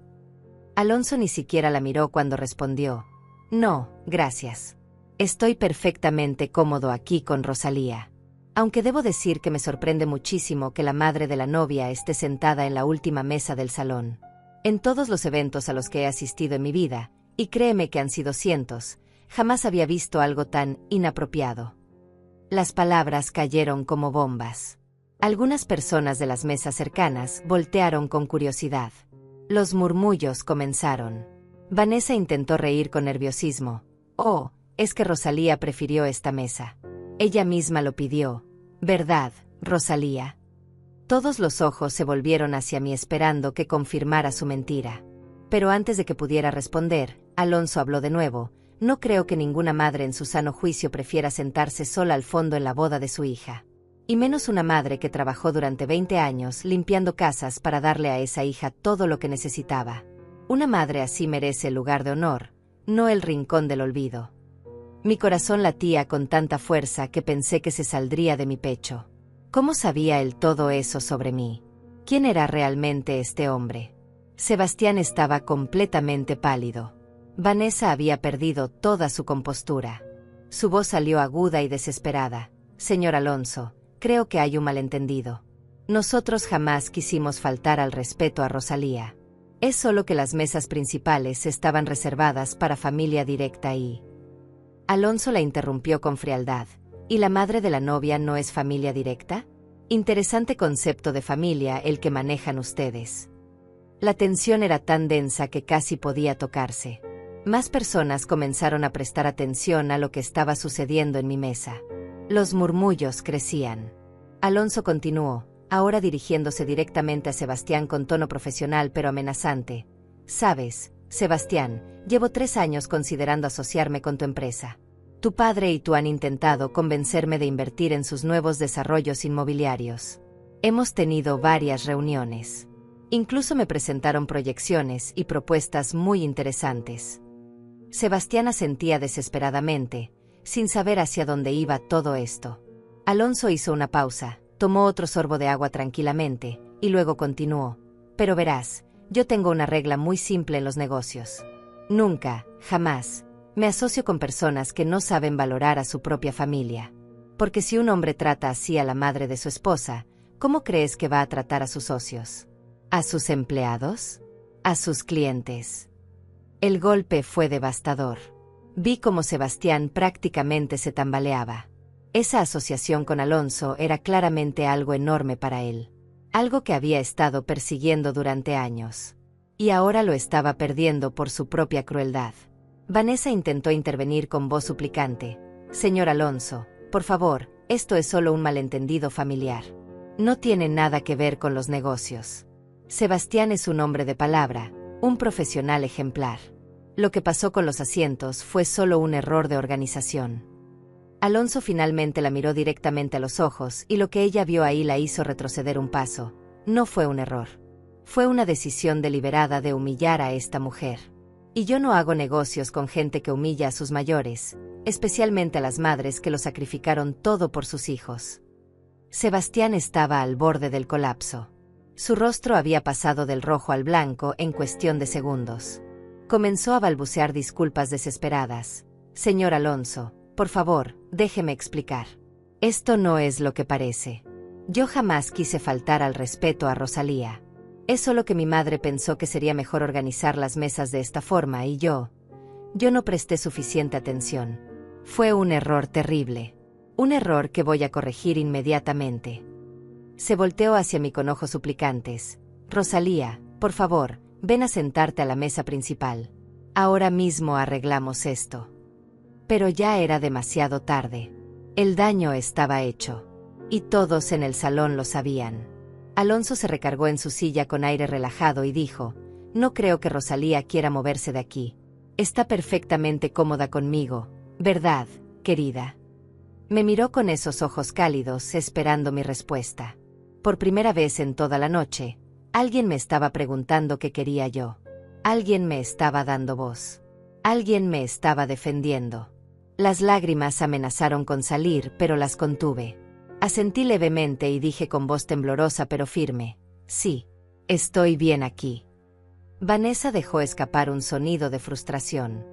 Alonso ni siquiera la miró cuando respondió. No, gracias. Estoy perfectamente cómodo aquí con Rosalía. Aunque debo decir que me sorprende muchísimo que la madre de la novia esté sentada en la última mesa del salón. En todos los eventos a los que he asistido en mi vida, y créeme que han sido cientos, jamás había visto algo tan inapropiado. Las palabras cayeron como bombas. Algunas personas de las mesas cercanas voltearon con curiosidad. Los murmullos comenzaron. Vanessa intentó reír con nerviosismo. Oh, es que Rosalía prefirió esta mesa. Ella misma lo pidió. ¿Verdad, Rosalía? Todos los ojos se volvieron hacia mí esperando que confirmara su mentira. Pero antes de que pudiera responder, Alonso habló de nuevo. No creo que ninguna madre en su sano juicio prefiera sentarse sola al fondo en la boda de su hija. Y menos una madre que trabajó durante 20 años limpiando casas para darle a esa hija todo lo que necesitaba. Una madre así merece el lugar de honor, no el rincón del olvido. Mi corazón latía con tanta fuerza que pensé que se saldría de mi pecho. ¿Cómo sabía él todo eso sobre mí? ¿Quién era realmente este hombre? Sebastián estaba completamente pálido. Vanessa había perdido toda su compostura. Su voz salió aguda y desesperada. Señor Alonso, creo que hay un malentendido. Nosotros jamás quisimos faltar al respeto a Rosalía. Es solo que las mesas principales estaban reservadas para familia directa y... Alonso la interrumpió con frialdad. ¿Y la madre de la novia no es familia directa? Interesante concepto de familia el que manejan ustedes. La tensión era tan densa que casi podía tocarse. Más personas comenzaron a prestar atención a lo que estaba sucediendo en mi mesa. Los murmullos crecían. Alonso continuó, ahora dirigiéndose directamente a Sebastián con tono profesional pero amenazante. Sabes, Sebastián, llevo 3 años considerando asociarme con tu empresa. Tu padre y tú han intentado convencerme de invertir en sus nuevos desarrollos inmobiliarios. Hemos tenido varias reuniones. Incluso me presentaron proyecciones y propuestas muy interesantes. Sebastián asentía desesperadamente, sin saber hacia dónde iba todo esto. Alonso hizo una pausa, tomó otro sorbo de agua tranquilamente, y luego continuó. Pero verás, yo tengo una regla muy simple en los negocios. Nunca, jamás, me asocio con personas que no saben valorar a su propia familia. Porque si un hombre trata así a la madre de su esposa, ¿cómo crees que va a tratar a sus socios? ¿A sus empleados? ¿A sus clientes? El golpe fue devastador. Vi cómo Sebastián prácticamente se tambaleaba. Esa asociación con Alonso era claramente algo enorme para él. Algo que había estado persiguiendo durante años. Y ahora lo estaba perdiendo por su propia crueldad. Vanessa intentó intervenir con voz suplicante. Señor Alonso, por favor, esto es solo un malentendido familiar. No tiene nada que ver con los negocios. Sebastián es un hombre de palabra, un profesional ejemplar. Lo que pasó con los asientos fue solo un error de organización. Alonso finalmente la miró directamente a los ojos y lo que ella vio ahí la hizo retroceder un paso. No fue un error. Fue una decisión deliberada de humillar a esta mujer. Y yo no hago negocios con gente que humilla a sus mayores, especialmente a las madres que lo sacrificaron todo por sus hijos. Sebastián estaba al borde del colapso. Su rostro había pasado del rojo al blanco en cuestión de segundos. Comenzó a balbucear disculpas desesperadas. Señor Alonso, por favor, déjeme explicar. Esto no es lo que parece. Yo jamás quise faltar al respeto a Rosalía. Es solo que mi madre pensó que sería mejor organizar las mesas de esta forma y yo no presté suficiente atención. Fue un error terrible. Un error que voy a corregir inmediatamente. Se volteó hacia mí con ojos suplicantes. Rosalía, por favor, ven a sentarte a la mesa principal. Ahora mismo arreglamos esto. Pero ya era demasiado tarde. El daño estaba hecho. Y todos en el salón lo sabían. Alonso se recargó en su silla con aire relajado y dijo, no creo que Rosalía quiera moverse de aquí. Está perfectamente cómoda conmigo, ¿verdad, querida? Me miró con esos ojos cálidos esperando mi respuesta. Por primera vez en toda la noche, alguien me estaba preguntando qué quería yo. Alguien me estaba dando voz. Alguien me estaba defendiendo. Las lágrimas amenazaron con salir, pero las contuve. Asentí levemente y dije con voz temblorosa pero firme, sí, estoy bien aquí. Vanessa dejó escapar un sonido de frustración.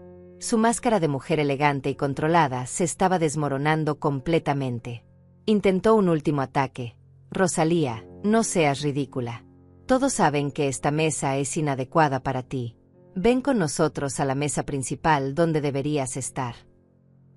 Su máscara de mujer elegante y controlada se estaba desmoronando completamente. Intentó un último ataque. Rosalía, no seas ridícula. Todos saben que esta mesa es inadecuada para ti. Ven con nosotros a la mesa principal donde deberías estar.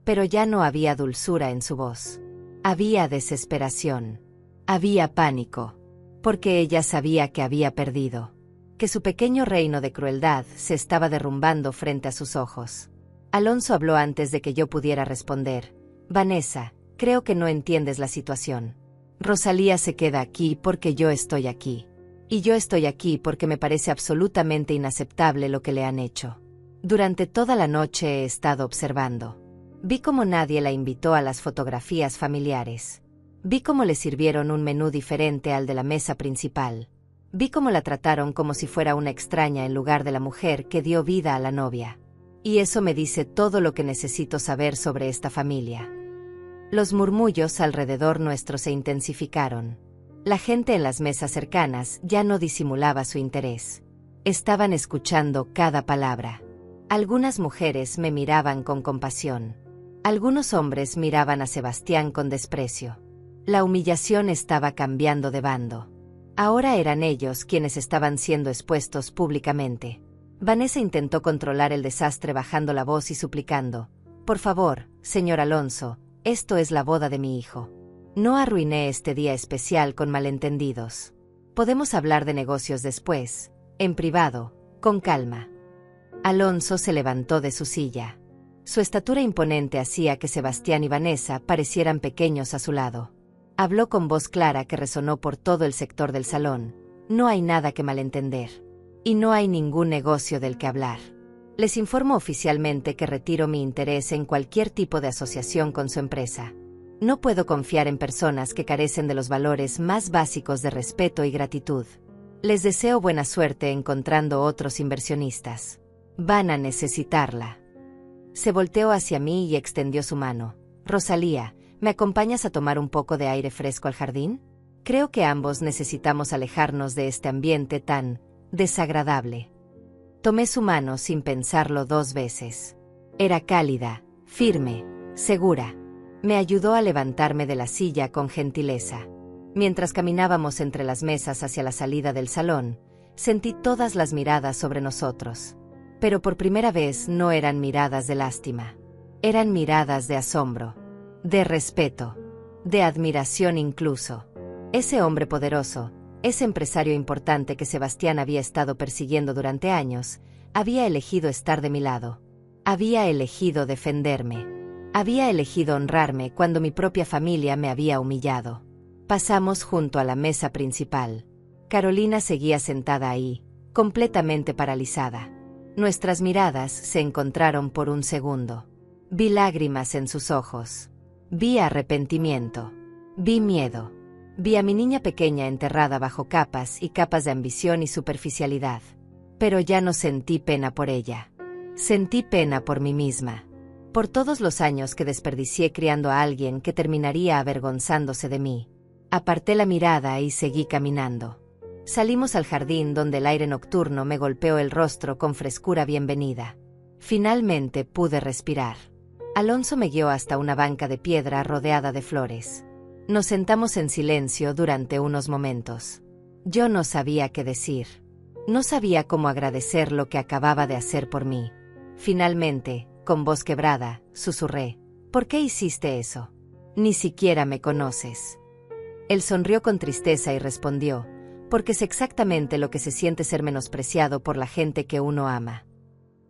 Pero ya no había dulzura en su voz. Había desesperación. Había pánico. Porque ella sabía que había perdido. Que su pequeño reino de crueldad se estaba derrumbando frente a sus ojos. Alonso habló antes de que yo pudiera responder. Vanessa, creo que no entiendes la situación. Rosalía se queda aquí porque yo estoy aquí. Y yo estoy aquí porque me parece absolutamente inaceptable lo que le han hecho. Durante toda la noche he estado observando. Vi cómo nadie la invitó a las fotografías familiares. Vi cómo le sirvieron un menú diferente al de la mesa principal. Vi cómo la trataron como si fuera una extraña en lugar de la mujer que dio vida a la novia. Y eso me dice todo lo que necesito saber sobre esta familia. Los murmullos alrededor nuestro se intensificaron. La gente en las mesas cercanas ya no disimulaba su interés. Estaban escuchando cada palabra. Algunas mujeres me miraban con compasión. Algunos hombres miraban a Sebastián con desprecio. La humillación estaba cambiando de bando. Ahora eran ellos quienes estaban siendo expuestos públicamente. Vanessa intentó controlar el desastre bajando la voz y suplicando: «Por favor, señor Alonso, esto es la boda de mi hijo. No arruiné este día especial con malentendidos. Podemos hablar de negocios después, en privado, con calma». Alonso se levantó de su silla. Su estatura imponente hacía que Sebastián y Vanessa parecieran pequeños a su lado. Habló con voz clara que resonó por todo el sector del salón. «No hay nada que malentender. Y no hay ningún negocio del que hablar. Les informo oficialmente que retiro mi interés en cualquier tipo de asociación con su empresa. No puedo confiar en personas que carecen de los valores más básicos de respeto y gratitud. Les deseo buena suerte encontrando otros inversionistas. Van a necesitarla». Se volteó hacia mí y extendió su mano. «Rosalía, ¿me acompañas a tomar un poco de aire fresco al jardín? Creo que ambos necesitamos alejarnos de este ambiente tan desagradable». Tomé su mano sin pensarlo 2 veces. Era cálida, firme, segura. Me ayudó a levantarme de la silla con gentileza. Mientras caminábamos entre las mesas hacia la salida del salón, sentí todas las miradas sobre nosotros. Pero por primera vez no eran miradas de lástima. Eran miradas de asombro, de respeto, de admiración incluso. Ese hombre poderoso, ese empresario importante que Sebastián había estado persiguiendo durante años, había elegido estar de mi lado. Había elegido defenderme. Había elegido honrarme cuando mi propia familia me había humillado. Pasamos junto a la mesa principal. Carolina seguía sentada ahí, completamente paralizada. Nuestras miradas se encontraron por un segundo. Vi lágrimas en sus ojos. Vi arrepentimiento. Vi miedo. Vi a mi niña pequeña enterrada bajo capas y capas de ambición y superficialidad. Pero ya no sentí pena por ella. Sentí pena por mí misma. Por todos los años que desperdicié criando a alguien que terminaría avergonzándose de mí. Aparté la mirada y seguí caminando. Salimos al jardín donde el aire nocturno me golpeó el rostro con frescura bienvenida. Finalmente pude respirar. Alonso me guió hasta una banca de piedra rodeada de flores. Nos sentamos en silencio durante unos momentos. Yo no sabía qué decir. No sabía cómo agradecer lo que acababa de hacer por mí. Finalmente, con voz quebrada, susurré: «¿Por qué hiciste eso? Ni siquiera me conoces». Él sonrió con tristeza y respondió: «Porque es exactamente lo que se siente ser menospreciado por la gente que uno ama».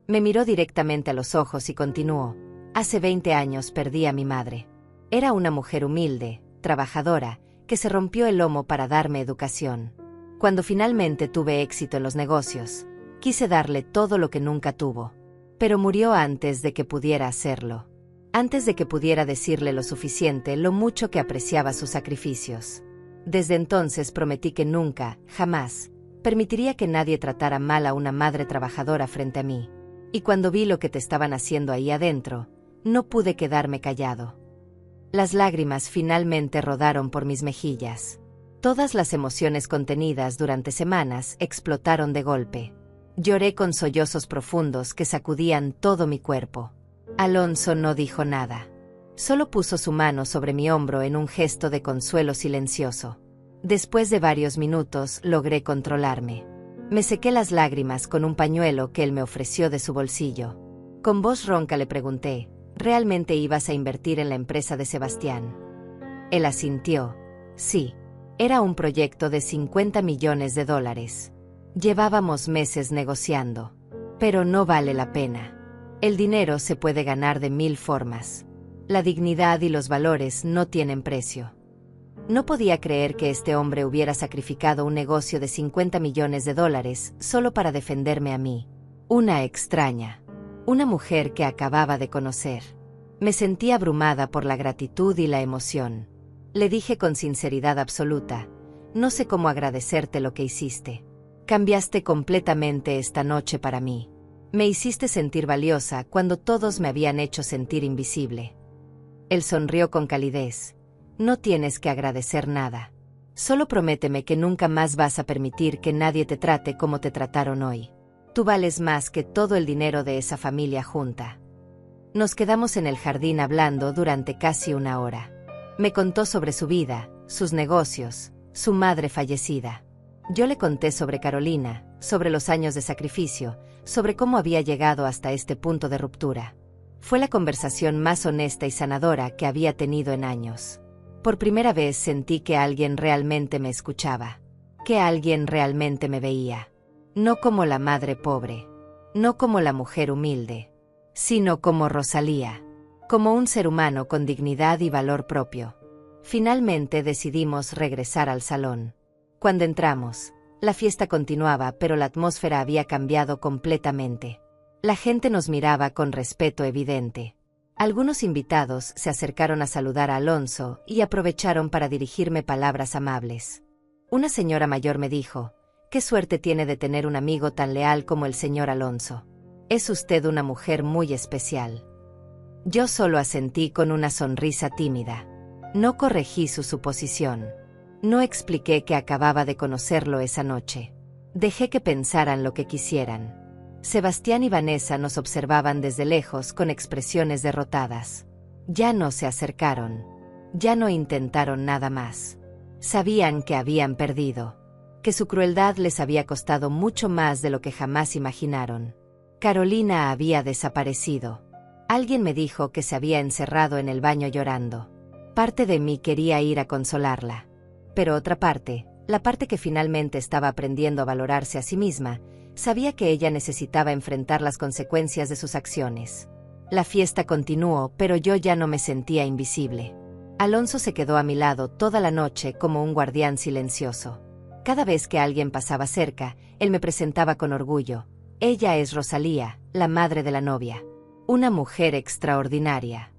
Me miró directamente a los ojos y continuó: «Hace 20 años perdí a mi madre. Era una mujer humilde, trabajadora, que se rompió el lomo para darme educación. Cuando finalmente tuve éxito en los negocios, quise darle todo lo que nunca tuvo. Pero murió antes de que pudiera hacerlo. Antes de que pudiera decirle lo suficiente, lo mucho que apreciaba sus sacrificios. Desde entonces prometí que nunca, jamás, permitiría que nadie tratara mal a una madre trabajadora frente a mí. Y cuando vi lo que te estaban haciendo ahí adentro, no pude quedarme callado». Las lágrimas finalmente rodaron por mis mejillas. Todas las emociones contenidas durante semanas explotaron de golpe. Lloré con sollozos profundos que sacudían todo mi cuerpo. Alonso no dijo nada. Solo puso su mano sobre mi hombro en un gesto de consuelo silencioso. Después de varios minutos logré controlarme. Me sequé las lágrimas con un pañuelo que él me ofreció de su bolsillo. Con voz ronca le pregunté, ¿realmente ibas a invertir en la empresa de Sebastián? Él asintió. Sí. Era un proyecto de $50 millones. Llevábamos meses negociando. Pero no vale la pena. El dinero se puede ganar de 1000 formas. La dignidad y los valores no tienen precio. No podía creer que este hombre hubiera sacrificado un negocio de $50 millones solo para defenderme a mí. Una extraña. Una mujer que acababa de conocer. Me sentí abrumada por la gratitud y la emoción. Le dije con sinceridad absoluta, no sé cómo agradecerte lo que hiciste. Cambiaste completamente esta noche para mí. Me hiciste sentir valiosa cuando todos me habían hecho sentir invisible. Él sonrió con calidez. No tienes que agradecer nada. Solo prométeme que nunca más vas a permitir que nadie te trate como te trataron hoy. Tú vales más que todo el dinero de esa familia junta. Nos quedamos en el jardín hablando durante casi una hora. Me contó sobre su vida, sus negocios, su madre fallecida. Yo le conté sobre Carolina, sobre los años de sacrificio, sobre cómo había llegado hasta este punto de ruptura. Fue la conversación más honesta y sanadora que había tenido en años. Por primera vez sentí que alguien realmente me escuchaba, que alguien realmente me veía. No como la madre pobre, no como la mujer humilde, sino como Rosalía, como un ser humano con dignidad y valor propio. Finalmente decidimos regresar al salón. Cuando entramos, la fiesta continuaba, pero la atmósfera había cambiado completamente. La gente nos miraba con respeto evidente. Algunos invitados se acercaron a saludar a Alonso y aprovecharon para dirigirme palabras amables. Una señora mayor me dijo, «Qué suerte tiene de tener un amigo tan leal como el señor Alonso. Es usted una mujer muy especial». Yo solo asentí con una sonrisa tímida. No corregí su suposición. No expliqué que acababa de conocerlo esa noche. Dejé que pensaran lo que quisieran. Sebastián y Vanessa nos observaban desde lejos con expresiones derrotadas. Ya no se acercaron. Ya no intentaron nada más. Sabían que habían perdido. Que su crueldad les había costado mucho más de lo que jamás imaginaron. Carolina había desaparecido. Alguien me dijo que se había encerrado en el baño llorando. Parte de mí quería ir a consolarla. Pero otra parte, la parte que finalmente estaba aprendiendo a valorarse a sí misma, sabía que ella necesitaba enfrentar las consecuencias de sus acciones. La fiesta continuó, pero yo ya no me sentía invisible. Alonso se quedó a mi lado toda la noche como un guardián silencioso. Cada vez que alguien pasaba cerca, él me presentaba con orgullo. Ella es Rosalía, la madre de la novia. Una mujer extraordinaria.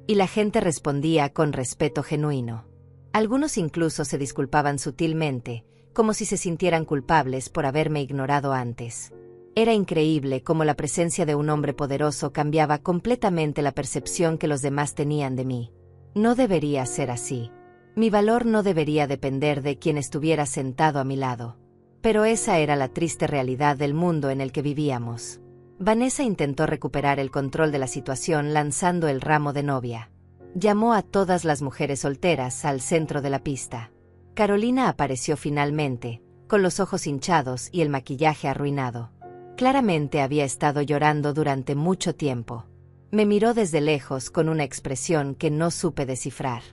Y la gente respondía con respeto genuino. Algunos incluso se disculpaban sutilmente, como si se sintieran culpables por haberme ignorado antes. Era increíble cómo la presencia de un hombre poderoso cambiaba completamente la percepción que los demás tenían de mí. No debería ser así. Mi valor no debería depender de quien estuviera sentado a mi lado. Pero esa era la triste realidad del mundo en el que vivíamos. Vanessa intentó recuperar el control de la situación lanzando el ramo de novia. Llamó a todas las mujeres solteras al centro de la pista. Carolina apareció finalmente, con los ojos hinchados y el maquillaje arruinado. Claramente había estado llorando durante mucho tiempo. Me miró desde lejos con una expresión que no supe descifrar.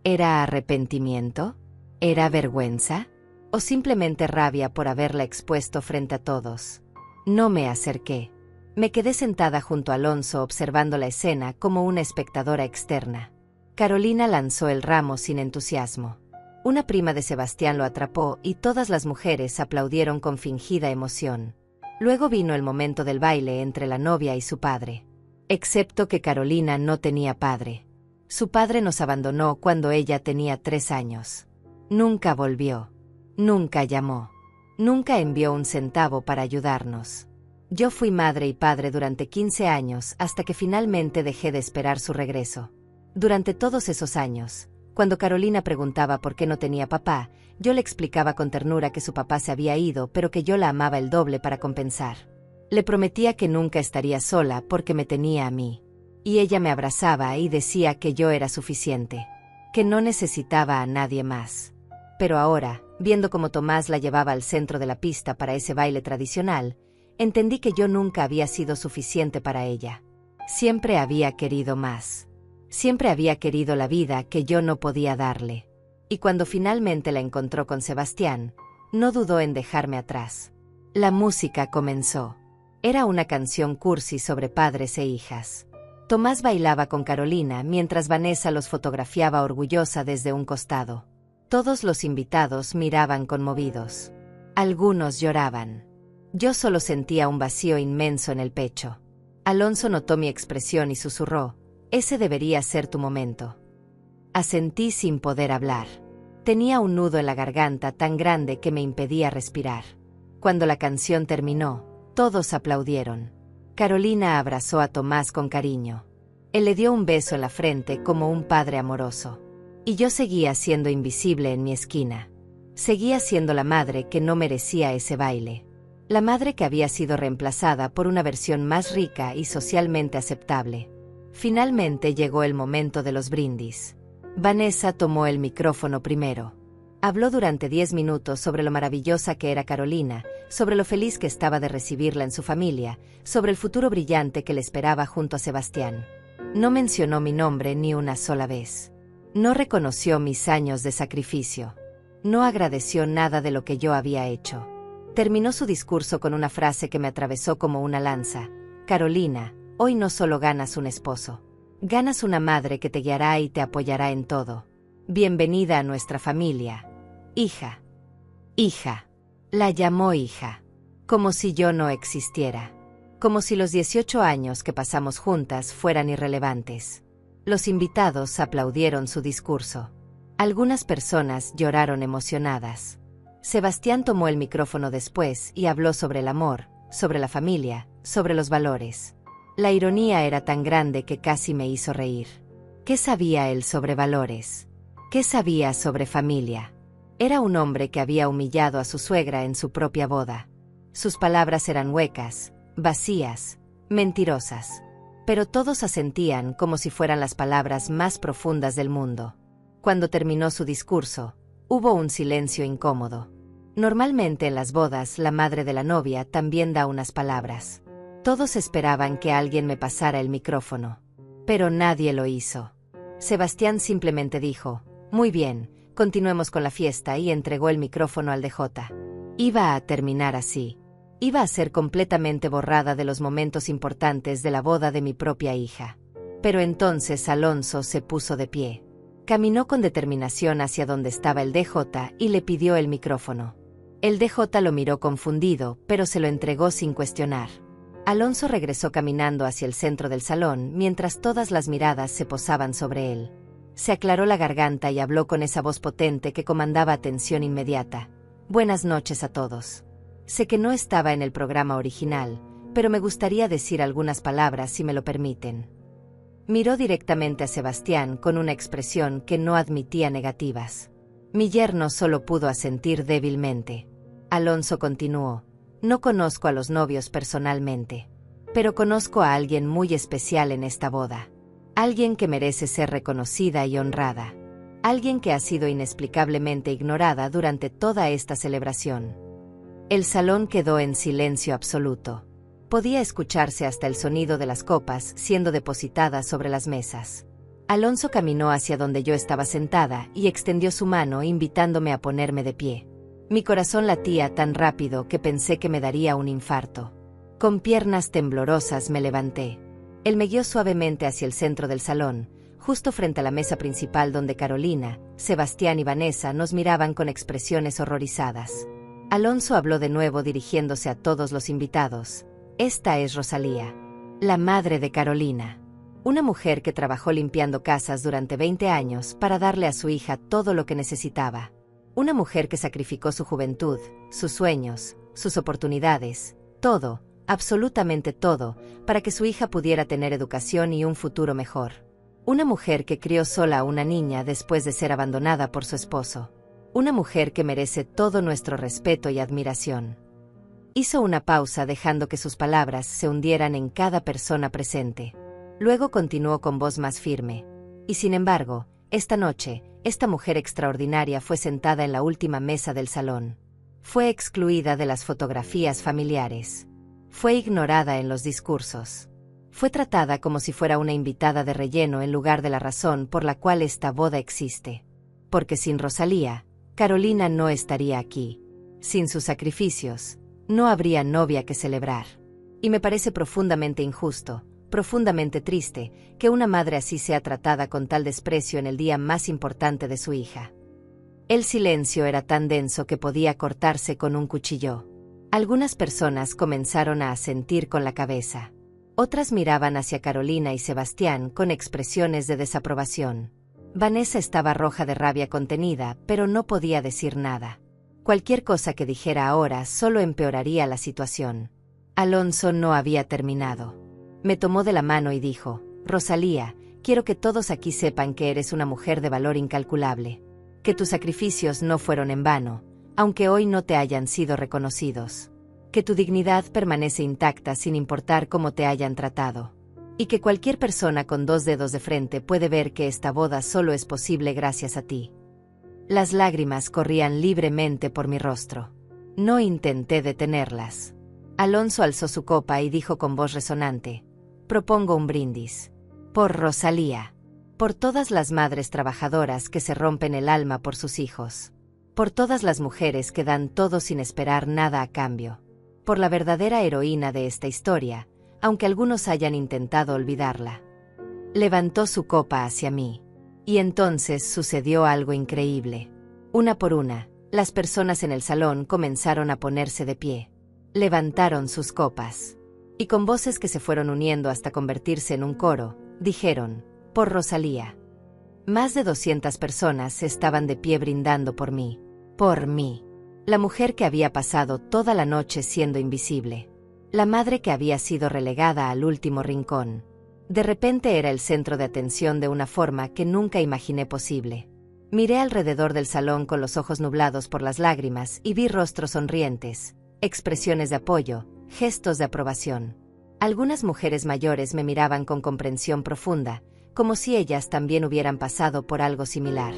¿Era arrepentimiento? ¿Era vergüenza? ¿O simplemente rabia por haberla expuesto frente a todos? No me acerqué. Me quedé sentada junto a Alonso observando la escena como una espectadora externa. Carolina lanzó el ramo sin entusiasmo. Una prima de Sebastián lo atrapó y todas las mujeres aplaudieron con fingida emoción. Luego vino el momento del baile entre la novia y su padre. Excepto que Carolina no tenía padre. Su padre nos abandonó cuando ella tenía 3 años. Nunca volvió. Nunca llamó. Nunca envió un centavo para ayudarnos. Yo fui madre y padre durante 15 años hasta que finalmente dejé de esperar su regreso. Durante todos esos años, cuando Carolina preguntaba por qué no tenía papá, Yo le explicaba con ternura que su papá se había ido, pero que yo la amaba el doble para compensar. Le prometía que nunca estaría sola porque me tenía a mí. Y ella me abrazaba y decía que yo era suficiente, que no necesitaba a nadie más. Pero ahora, viendo cómo Tomás la llevaba al centro de la pista para ese baile tradicional, entendí que yo nunca había sido suficiente para ella. Siempre había querido más. Siempre había querido la vida que yo no podía darle. Y cuando finalmente la encontró con Sebastián, no dudó en dejarme atrás. La música comenzó. Era una canción cursi sobre padres e hijas. Tomás bailaba con Carolina mientras Vanessa los fotografiaba orgullosa desde un costado. Todos los invitados miraban conmovidos. Algunos lloraban. Yo solo sentía un vacío inmenso en el pecho. Alonso notó mi expresión y susurró: «Ese debería ser tu momento». Asentí sin poder hablar. Tenía un nudo en la garganta tan grande que me impedía respirar. Cuando la canción terminó, todos aplaudieron. Carolina abrazó a Tomás con cariño. Él le dio un beso en la frente como un padre amoroso. Y yo seguía siendo invisible en mi esquina. Seguía siendo la madre que no merecía ese baile. La madre que había sido reemplazada por una versión más rica y socialmente aceptable. Finalmente llegó el momento de los brindis. Vanessa tomó el micrófono primero. Habló durante 10 minutos sobre lo maravillosa que era Carolina, sobre lo feliz que estaba de recibirla en su familia, sobre el futuro brillante que le esperaba junto a Sebastián. No mencionó mi nombre ni una sola vez. No reconoció mis años de sacrificio. No agradeció nada de lo que yo había hecho. Terminó su discurso con una frase que me atravesó como una lanza: «Carolina, hoy no solo ganas un esposo. Ganas una madre que te guiará y te apoyará en todo. Bienvenida a nuestra familia. Hija». Hija. La llamó hija. Como si yo no existiera. Como si los 18 años que pasamos juntas fueran irrelevantes. Los invitados aplaudieron su discurso. Algunas personas lloraron emocionadas. Sebastián tomó el micrófono después y habló sobre el amor, sobre la familia, sobre los valores. La ironía era tan grande que casi me hizo reír. ¿Qué sabía él sobre valores? ¿Qué sabía sobre familia? Era un hombre que había humillado a su suegra en su propia boda. Sus palabras eran huecas, vacías, mentirosas. Pero todos asentían como si fueran las palabras más profundas del mundo. Cuando terminó su discurso, hubo un silencio incómodo. Normalmente en las bodas la madre de la novia también da unas palabras. Todos esperaban que alguien me pasara el micrófono. Pero nadie lo hizo. Sebastián simplemente dijo: «Muy bien, continuemos con la fiesta», y entregó el micrófono al DJ. Iba a terminar así. Iba a ser completamente borrada de los momentos importantes de la boda de mi propia hija. Pero entonces Alonso se puso de pie. Caminó con determinación hacia donde estaba el DJ y le pidió el micrófono. El DJ lo miró confundido, pero se lo entregó sin cuestionar. Alonso regresó caminando hacia el centro del salón mientras todas las miradas se posaban sobre él. Se aclaró la garganta y habló con esa voz potente que comandaba atención inmediata. «Buenas noches a todos. Sé que no estaba en el programa original, pero me gustaría decir algunas palabras si me lo permiten». Miró directamente a Sebastián con una expresión que no admitía negativas. Mi yerno solo pudo asentir débilmente. Alonso continuó: «No conozco a los novios personalmente, pero conozco a alguien muy especial en esta boda. Alguien que merece ser reconocida y honrada. Alguien que ha sido inexplicablemente ignorada durante toda esta celebración». El salón quedó en silencio absoluto. Podía escucharse hasta el sonido de las copas siendo depositadas sobre las mesas. Alonso caminó hacia donde yo estaba sentada y extendió su mano invitándome a ponerme de pie. Mi corazón latía tan rápido que pensé que me daría un infarto. Con piernas temblorosas me levanté. Él me guió suavemente hacia el centro del salón, justo frente a la mesa principal donde Carolina, Sebastián y Vanessa nos miraban con expresiones horrorizadas. Alonso habló de nuevo dirigiéndose a todos los invitados. «Esta es Rosalía, la madre de Carolina. Una mujer que trabajó limpiando casas durante 20 años para darle a su hija todo lo que necesitaba. Una mujer que sacrificó su juventud, sus sueños, sus oportunidades, todo, absolutamente todo, para que su hija pudiera tener educación y un futuro mejor. Una mujer que crió sola a una niña después de ser abandonada por su esposo. Una mujer que merece todo nuestro respeto y admiración. Hizo una pausa dejando que sus palabras se hundieran en cada persona presente. Luego continuó con voz más firme. Y sin embargo, esta noche, esta mujer extraordinaria fue sentada en la última mesa del salón. Fue excluida de las fotografías familiares. Fue ignorada en los discursos. Fue tratada como si fuera una invitada de relleno en lugar de la razón por la cual esta boda existe. Porque sin Rosalía, Carolina no estaría aquí. Sin sus sacrificios, no habría novia que celebrar. Y me parece profundamente injusto, profundamente triste, que una madre así sea tratada con tal desprecio en el día más importante de su hija. El silencio era tan denso que podía cortarse con un cuchillo. Algunas personas comenzaron a asentir con la cabeza. Otras miraban hacia Carolina y Sebastián con expresiones de desaprobación. Vanessa estaba roja de rabia contenida, pero no podía decir nada. Cualquier cosa que dijera ahora solo empeoraría la situación. Alonso no había terminado. Me tomó de la mano y dijo: Rosalía, quiero que todos aquí sepan que eres una mujer de valor incalculable. Que tus sacrificios no fueron en vano, aunque hoy no te hayan sido reconocidos. Que tu dignidad permanece intacta sin importar cómo te hayan tratado. Y que cualquier persona con 2 dedos de frente puede ver que esta boda solo es posible gracias a ti. Las lágrimas corrían libremente por mi rostro. No intenté detenerlas. Alonso alzó su copa y dijo con voz resonante: propongo un brindis. Por Rosalía. Por todas las madres trabajadoras que se rompen el alma por sus hijos. Por todas las mujeres que dan todo sin esperar nada a cambio. Por la verdadera heroína de esta historia, aunque algunos hayan intentado olvidarla. Levantó su copa hacia mí. Y entonces sucedió algo increíble. Una por una, las personas en el salón comenzaron a ponerse de pie. Levantaron sus copas. Y con voces que se fueron uniendo hasta convertirse en un coro, dijeron: por Rosalía. Más de 200 personas estaban de pie brindando por mí. Por mí. La mujer que había pasado toda la noche siendo invisible. La madre que había sido relegada al último rincón. De repente era el centro de atención de una forma que nunca imaginé posible. Miré alrededor del salón con los ojos nublados por las lágrimas y vi rostros sonrientes, expresiones de apoyo, gestos de aprobación. Algunas mujeres mayores me miraban con comprensión profunda, como si ellas también hubieran pasado por algo similar.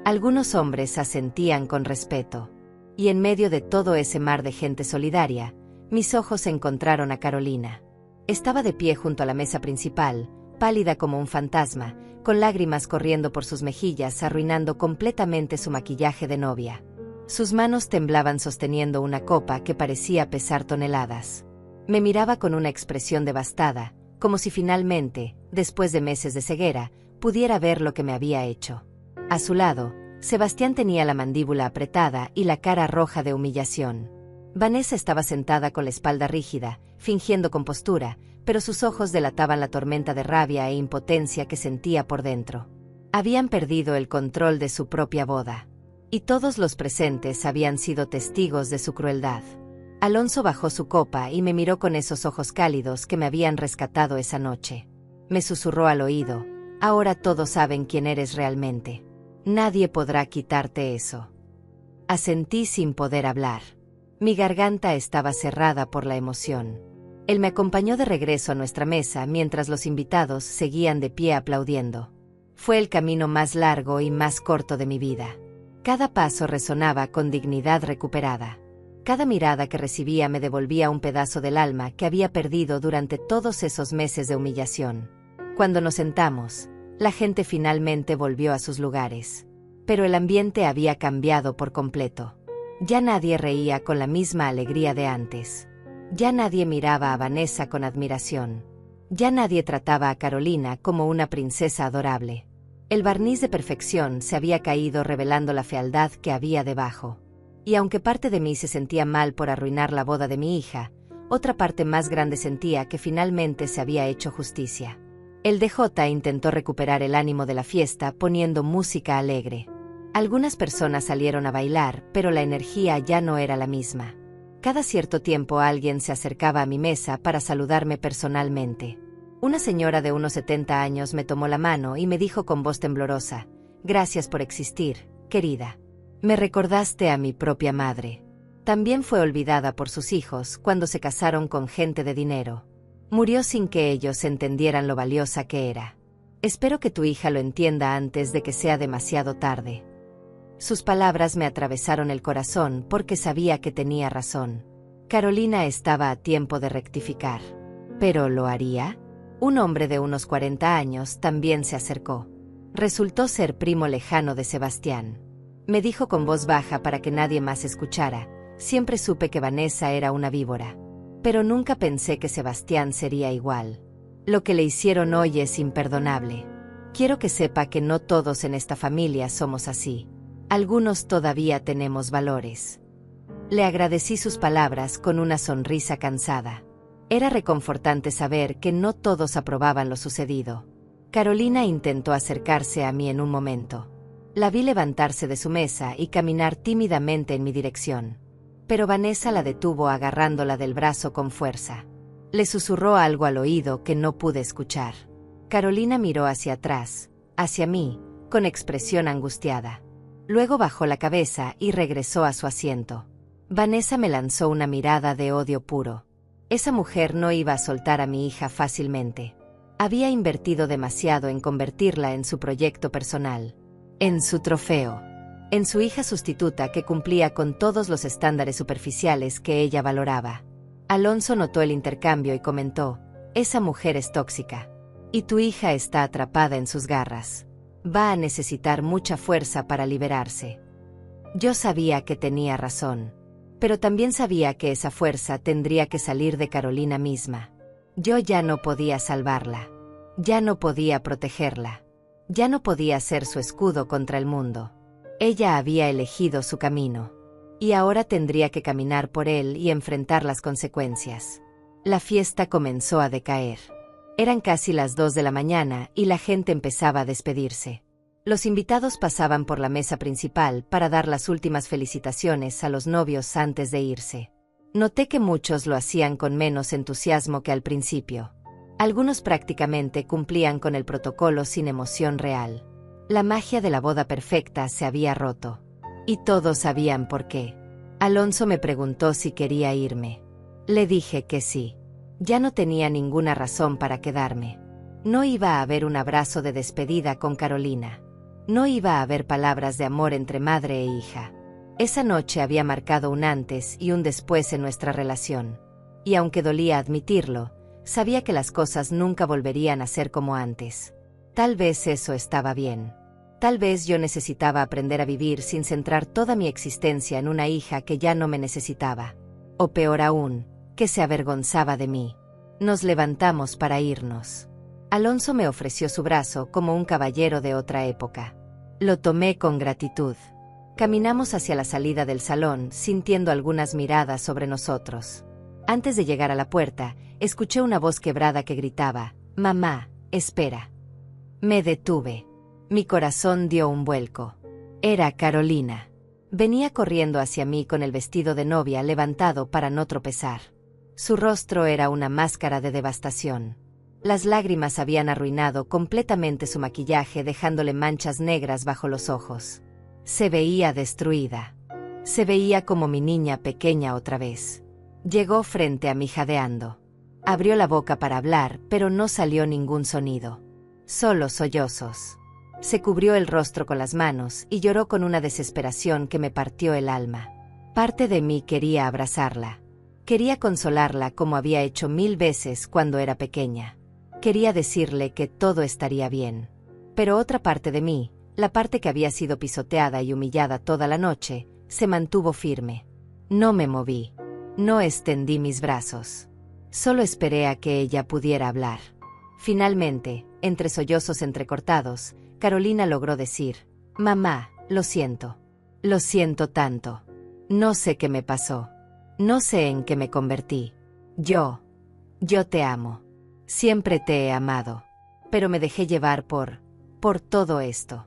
Algunos hombres asentían con respeto. Y en medio de todo ese mar de gente solidaria, mis ojos encontraron a Carolina. Estaba de pie junto a la mesa principal, pálida como un fantasma, con lágrimas corriendo por sus mejillas, arruinando completamente su maquillaje de novia. Sus manos temblaban sosteniendo una copa que parecía pesar toneladas. Me miraba con una expresión devastada, como si finalmente, después de meses de ceguera, pudiera ver lo que me había hecho. A su lado, Sebastián tenía la mandíbula apretada y la cara roja de humillación. Vanessa estaba sentada con la espalda rígida, fingiendo compostura, pero sus ojos delataban la tormenta de rabia e impotencia que sentía por dentro. Habían perdido el control de su propia boda. Y todos los presentes habían sido testigos de su crueldad. Alonso bajó su copa y me miró con esos ojos cálidos que me habían rescatado esa noche. Me susurró al oído: ahora todos saben quién eres realmente. Nadie podrá quitarte eso. Asentí sin poder hablar. Mi garganta estaba cerrada por la emoción. Él me acompañó de regreso a nuestra mesa mientras los invitados seguían de pie aplaudiendo. Fue el camino más largo y más corto de mi vida. Cada paso resonaba con dignidad recuperada. Cada mirada que recibía me devolvía un pedazo del alma que había perdido durante todos esos meses de humillación. Cuando nos sentamos, la gente finalmente volvió a sus lugares. Pero el ambiente había cambiado por completo. Ya nadie reía con la misma alegría de antes. Ya nadie miraba a Vanessa con admiración. Ya nadie trataba a Carolina como una princesa adorable. El barniz de perfección se había caído revelando la fealdad que había debajo. Y aunque parte de mí se sentía mal por arruinar la boda de mi hija, otra parte más grande sentía que finalmente se había hecho justicia. El DJ intentó recuperar el ánimo de la fiesta poniendo música alegre. Algunas personas salieron a bailar, pero la energía ya no era la misma. Cada cierto tiempo alguien se acercaba a mi mesa para saludarme personalmente. Una señora de unos 70 años me tomó la mano y me dijo con voz temblorosa: gracias por existir, querida. Me recordaste a mi propia madre. También fue olvidada por sus hijos cuando se casaron con gente de dinero. Murió sin que ellos entendieran lo valiosa que era. Espero que tu hija lo entienda antes de que sea demasiado tarde. Sus palabras me atravesaron el corazón porque sabía que tenía razón. Carolina estaba a tiempo de rectificar. ¿Pero lo haría? Un hombre de unos 40 años también se acercó. Resultó ser primo lejano de Sebastián. Me dijo con voz baja para que nadie más escuchara: siempre supe que Vanessa era una víbora. Pero nunca pensé que Sebastián sería igual. Lo que le hicieron hoy es imperdonable. Quiero que sepa que no todos en esta familia somos así. Algunos todavía tenemos valores. Le agradecí sus palabras con una sonrisa cansada. Era reconfortante saber que no todos aprobaban lo sucedido. Carolina intentó acercarse a mí en un momento. La vi levantarse de su mesa y caminar tímidamente en mi dirección. Pero Vanessa la detuvo agarrándola del brazo con fuerza. Le susurró algo al oído que no pude escuchar. Carolina miró hacia atrás, hacia mí, con expresión angustiada. Luego bajó la cabeza y regresó a su asiento. Vanessa me lanzó una mirada de odio puro. Esa mujer no iba a soltar a mi hija fácilmente. Había invertido demasiado en convertirla en su proyecto personal, en su trofeo, en su hija sustituta que cumplía con todos los estándares superficiales que ella valoraba. Alonso notó el intercambio y comentó: esa mujer es tóxica. Y tu hija está atrapada en sus garras. Va a necesitar mucha fuerza para liberarse. Yo sabía que tenía razón. Pero también sabía que esa fuerza tendría que salir de Carolina misma. Yo ya no podía salvarla. Ya no podía protegerla. Ya no podía ser su escudo contra el mundo. Ella había elegido su camino. Y ahora tendría que caminar por él y enfrentar las consecuencias. La fiesta comenzó a decaer. Eran casi las 2 de la mañana y la gente empezaba a despedirse. Los invitados pasaban por la mesa principal para dar las últimas felicitaciones a los novios antes de irse. Noté que muchos lo hacían con menos entusiasmo que al principio. Algunos prácticamente cumplían con el protocolo sin emoción real. La magia de la boda perfecta se había roto. Y todos sabían por qué. Alonso me preguntó si quería irme. Le dije que sí. Ya no tenía ninguna razón para quedarme. No iba a haber un abrazo de despedida con Carolina. No iba a haber palabras de amor entre madre e hija. Esa noche había marcado un antes y un después en nuestra relación. Y aunque dolía admitirlo, sabía que las cosas nunca volverían a ser como antes. Tal vez eso estaba bien. Tal vez yo necesitaba aprender a vivir sin centrar toda mi existencia en una hija que ya no me necesitaba. O peor aún, que se avergonzaba de mí. Nos levantamos para irnos. Alonso me ofreció su brazo como un caballero de otra época. Lo tomé con gratitud. Caminamos hacia la salida del salón, sintiendo algunas miradas sobre nosotros. Antes de llegar a la puerta, escuché una voz quebrada que gritaba: «Mamá, espera». Me detuve. Mi corazón dio un vuelco. Era Carolina. Venía corriendo hacia mí con el vestido de novia levantado para no tropezar. Su rostro era una máscara de devastación. Las lágrimas habían arruinado completamente su maquillaje, dejándole manchas negras bajo los ojos. Se veía destruida. Se veía como mi niña pequeña otra vez. Llegó frente a mí jadeando. Abrió la boca para hablar, pero no salió ningún sonido. Solo sollozos. Se cubrió el rostro con las manos y lloró con una desesperación que me partió el alma. Parte de mí quería abrazarla. Quería consolarla como había hecho 1000 veces cuando era pequeña. Quería decirle que todo estaría bien. Pero otra parte de mí, la parte que había sido pisoteada y humillada toda la noche, se mantuvo firme. No me moví. No extendí mis brazos. Solo esperé a que ella pudiera hablar. Finalmente, entre sollozos entrecortados, Carolina logró decir: «Mamá, lo siento. Lo siento tanto. No sé qué me pasó. No sé en qué me convertí. Yo te amo. Siempre te he amado. Pero me dejé llevar por todo esto».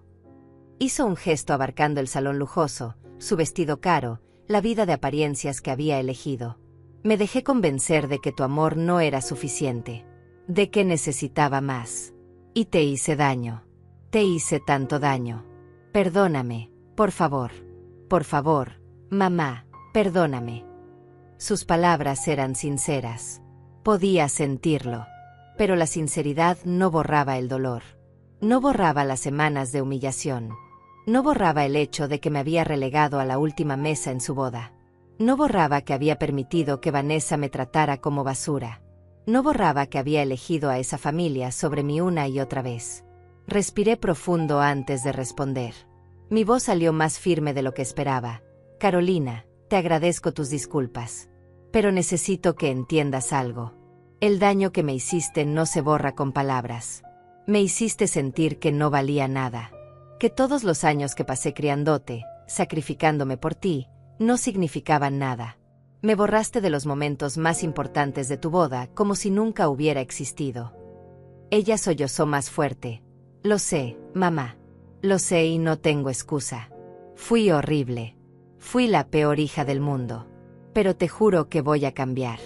Hizo un gesto abarcando el salón lujoso, su vestido caro, la vida de apariencias que había elegido. Me dejé convencer de que tu amor no era suficiente. De que necesitaba más. Y te hice daño. Te hice tanto daño. Perdóname, por favor. Por favor, mamá, perdóname. Sus palabras eran sinceras. Podía sentirlo. Pero la sinceridad no borraba el dolor. No borraba las semanas de humillación. No borraba el hecho de que me había relegado a la última mesa en su boda. No borraba que había permitido que Vanessa me tratara como basura. No borraba que había elegido a esa familia sobre mí una y otra vez. Respiré profundo antes de responder. Mi voz salió más firme de lo que esperaba. Carolina, te agradezco tus disculpas. Pero necesito que entiendas algo. El daño que me hiciste no se borra con palabras. Me hiciste sentir que no valía nada. Que todos los años que pasé criándote, sacrificándome por ti, no significaban nada. Me borraste de los momentos más importantes de tu boda como si nunca hubiera existido. Ella sollozó más fuerte. Lo sé, mamá. Lo sé y no tengo excusa. Fui horrible. Fui la peor hija del mundo. Pero te juro que voy a cambiar.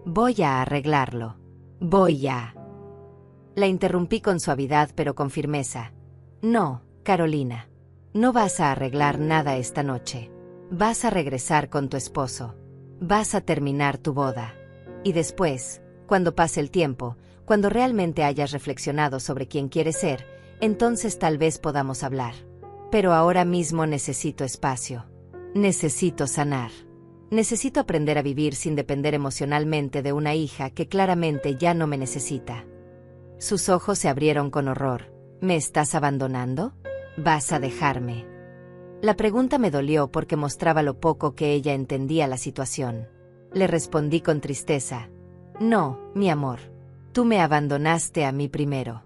Voy a arreglarlo. Voy a... La interrumpí con suavidad pero con firmeza. No, Carolina. No vas a arreglar nada esta noche. Vas a regresar con tu esposo. Vas a terminar tu boda. Y después, cuando pase el tiempo, cuando realmente hayas reflexionado sobre quién quieres ser, entonces tal vez podamos hablar. Pero ahora mismo necesito espacio. Necesito sanar. Necesito aprender a vivir sin depender emocionalmente de una hija que claramente ya no me necesita. Sus ojos se abrieron con horror. ¿Me estás abandonando? ¿Vas a dejarme? La pregunta me dolió porque mostraba lo poco que ella entendía la situación. Le respondí con tristeza. No, mi amor. Tú me abandonaste a mí primero.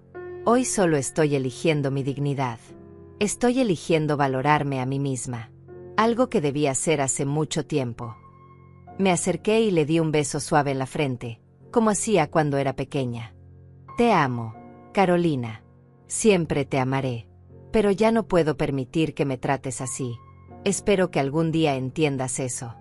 Hoy solo estoy eligiendo mi dignidad. Estoy eligiendo valorarme a mí misma. Algo que debía hacer hace mucho tiempo. Me acerqué y le di un beso suave en la frente, como hacía cuando era pequeña. Te amo, Carolina. Siempre te amaré. Pero ya no puedo permitir que me trates así. Espero que algún día entiendas eso.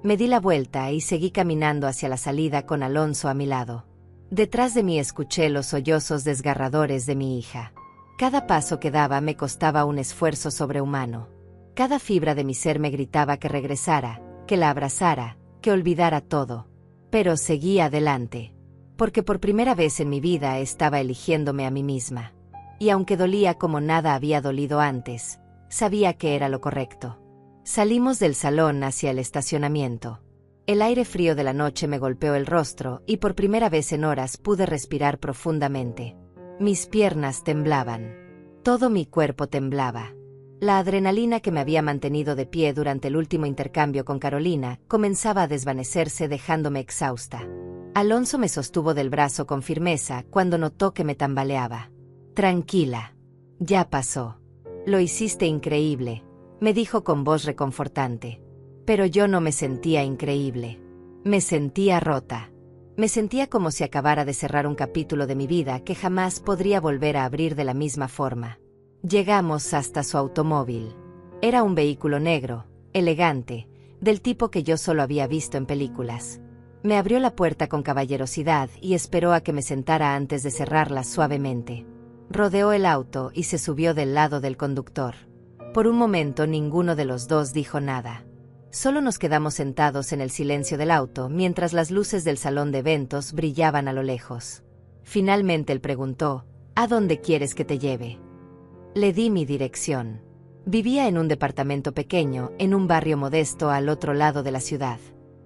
Me di la vuelta y seguí caminando hacia la salida con Alonso a mi lado. Detrás de mí escuché los sollozos desgarradores de mi hija. Cada paso que daba me costaba un esfuerzo sobrehumano. Cada fibra de mi ser me gritaba que regresara, que la abrazara, que olvidara todo. Pero seguí adelante. Porque por primera vez en mi vida estaba eligiéndome a mí misma. Y aunque dolía como nada había dolido antes, sabía que era lo correcto. Salimos del salón hacia el estacionamiento. El aire frío de la noche me golpeó el rostro y por primera vez en horas pude respirar profundamente. Mis piernas temblaban. Todo mi cuerpo temblaba. La adrenalina que me había mantenido de pie durante el último intercambio con Carolina comenzaba a desvanecerse dejándome exhausta. Alonso me sostuvo del brazo con firmeza cuando notó que me tambaleaba. Tranquila. Ya pasó. Lo hiciste increíble, me dijo con voz reconfortante. Pero yo no me sentía increíble. Me sentía rota. Me sentía como si acabara de cerrar un capítulo de mi vida que jamás podría volver a abrir de la misma forma. Llegamos hasta su automóvil. Era un vehículo negro, elegante, del tipo que yo solo había visto en películas. Me abrió la puerta con caballerosidad y esperó a que me sentara antes de cerrarla suavemente. Rodeó el auto y se subió del lado del conductor. Por un momento ninguno de los dos dijo nada. Solo nos quedamos sentados en el silencio del auto mientras las luces del salón de eventos brillaban a lo lejos. Finalmente él preguntó, ¿a dónde quieres que te lleve? Le di mi dirección. Vivía en un departamento pequeño, en un barrio modesto al otro lado de la ciudad.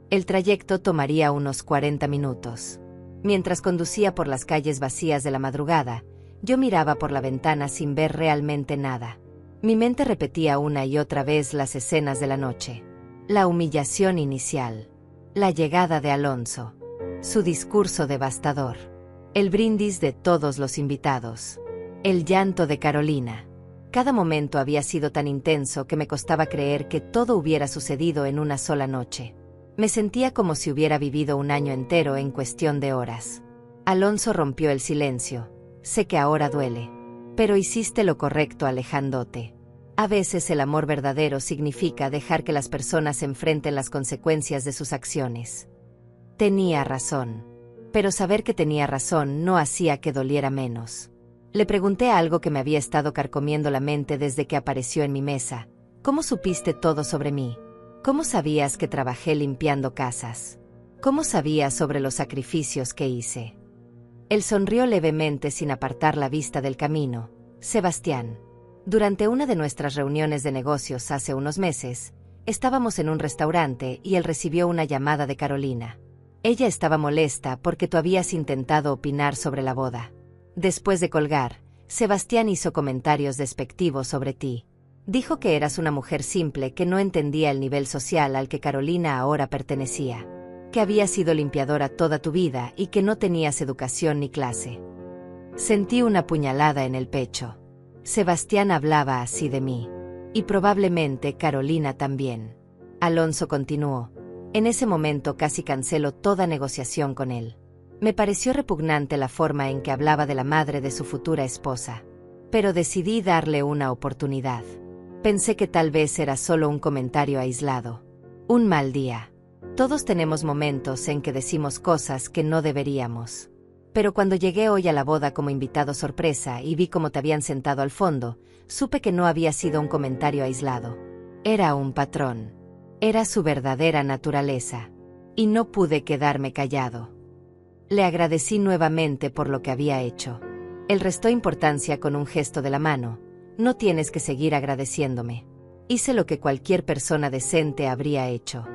El trayecto tomaría unos 40 minutos. Mientras conducía por las calles vacías de la madrugada, yo miraba por la ventana sin ver realmente nada. Mi mente repetía una y otra vez las escenas de la noche. La humillación inicial. La llegada de Alonso. Su discurso devastador. El brindis de todos los invitados. El llanto de Carolina. Cada momento había sido tan intenso que me costaba creer que todo hubiera sucedido en una sola noche. Me sentía como si hubiera vivido un año entero en cuestión de horas. Alonso rompió el silencio. Sé que ahora duele. Pero hiciste lo correcto alejándote. A veces el amor verdadero significa dejar que las personas enfrenten las consecuencias de sus acciones. Tenía razón. Pero saber que tenía razón no hacía que doliera menos. Le pregunté algo que me había estado carcomiendo la mente desde que apareció en mi mesa. ¿Cómo supiste todo sobre mí? ¿Cómo sabías que trabajé limpiando casas? ¿Cómo sabías sobre los sacrificios que hice? Él sonrió levemente sin apartar la vista del camino. Sebastián. Durante una de nuestras reuniones de negocios hace unos meses, estábamos en un restaurante y él recibió una llamada de Carolina. Ella estaba molesta porque tú habías intentado opinar sobre la boda. Después de colgar, Sebastián hizo comentarios despectivos sobre ti. Dijo que eras una mujer simple que no entendía el nivel social al que Carolina ahora pertenecía, que habías sido limpiadora toda tu vida y que no tenías educación ni clase. Sentí una puñalada en el pecho. Sebastián hablaba así de mí. Y probablemente Carolina también. Alonso continuó. En ese momento casi canceló toda negociación con él. Me pareció repugnante la forma en que hablaba de la madre de su futura esposa. Pero decidí darle una oportunidad. Pensé que tal vez era solo un comentario aislado. Un mal día. Todos tenemos momentos en que decimos cosas que no deberíamos. Pero cuando llegué hoy a la boda como invitado sorpresa y vi cómo te habían sentado al fondo, supe que no había sido un comentario aislado. Era un patrón. Era su verdadera naturaleza. Y no pude quedarme callado. Le agradecí nuevamente por lo que había hecho. Él restó importancia con un gesto de la mano. No tienes que seguir agradeciéndome. Hice lo que cualquier persona decente habría hecho.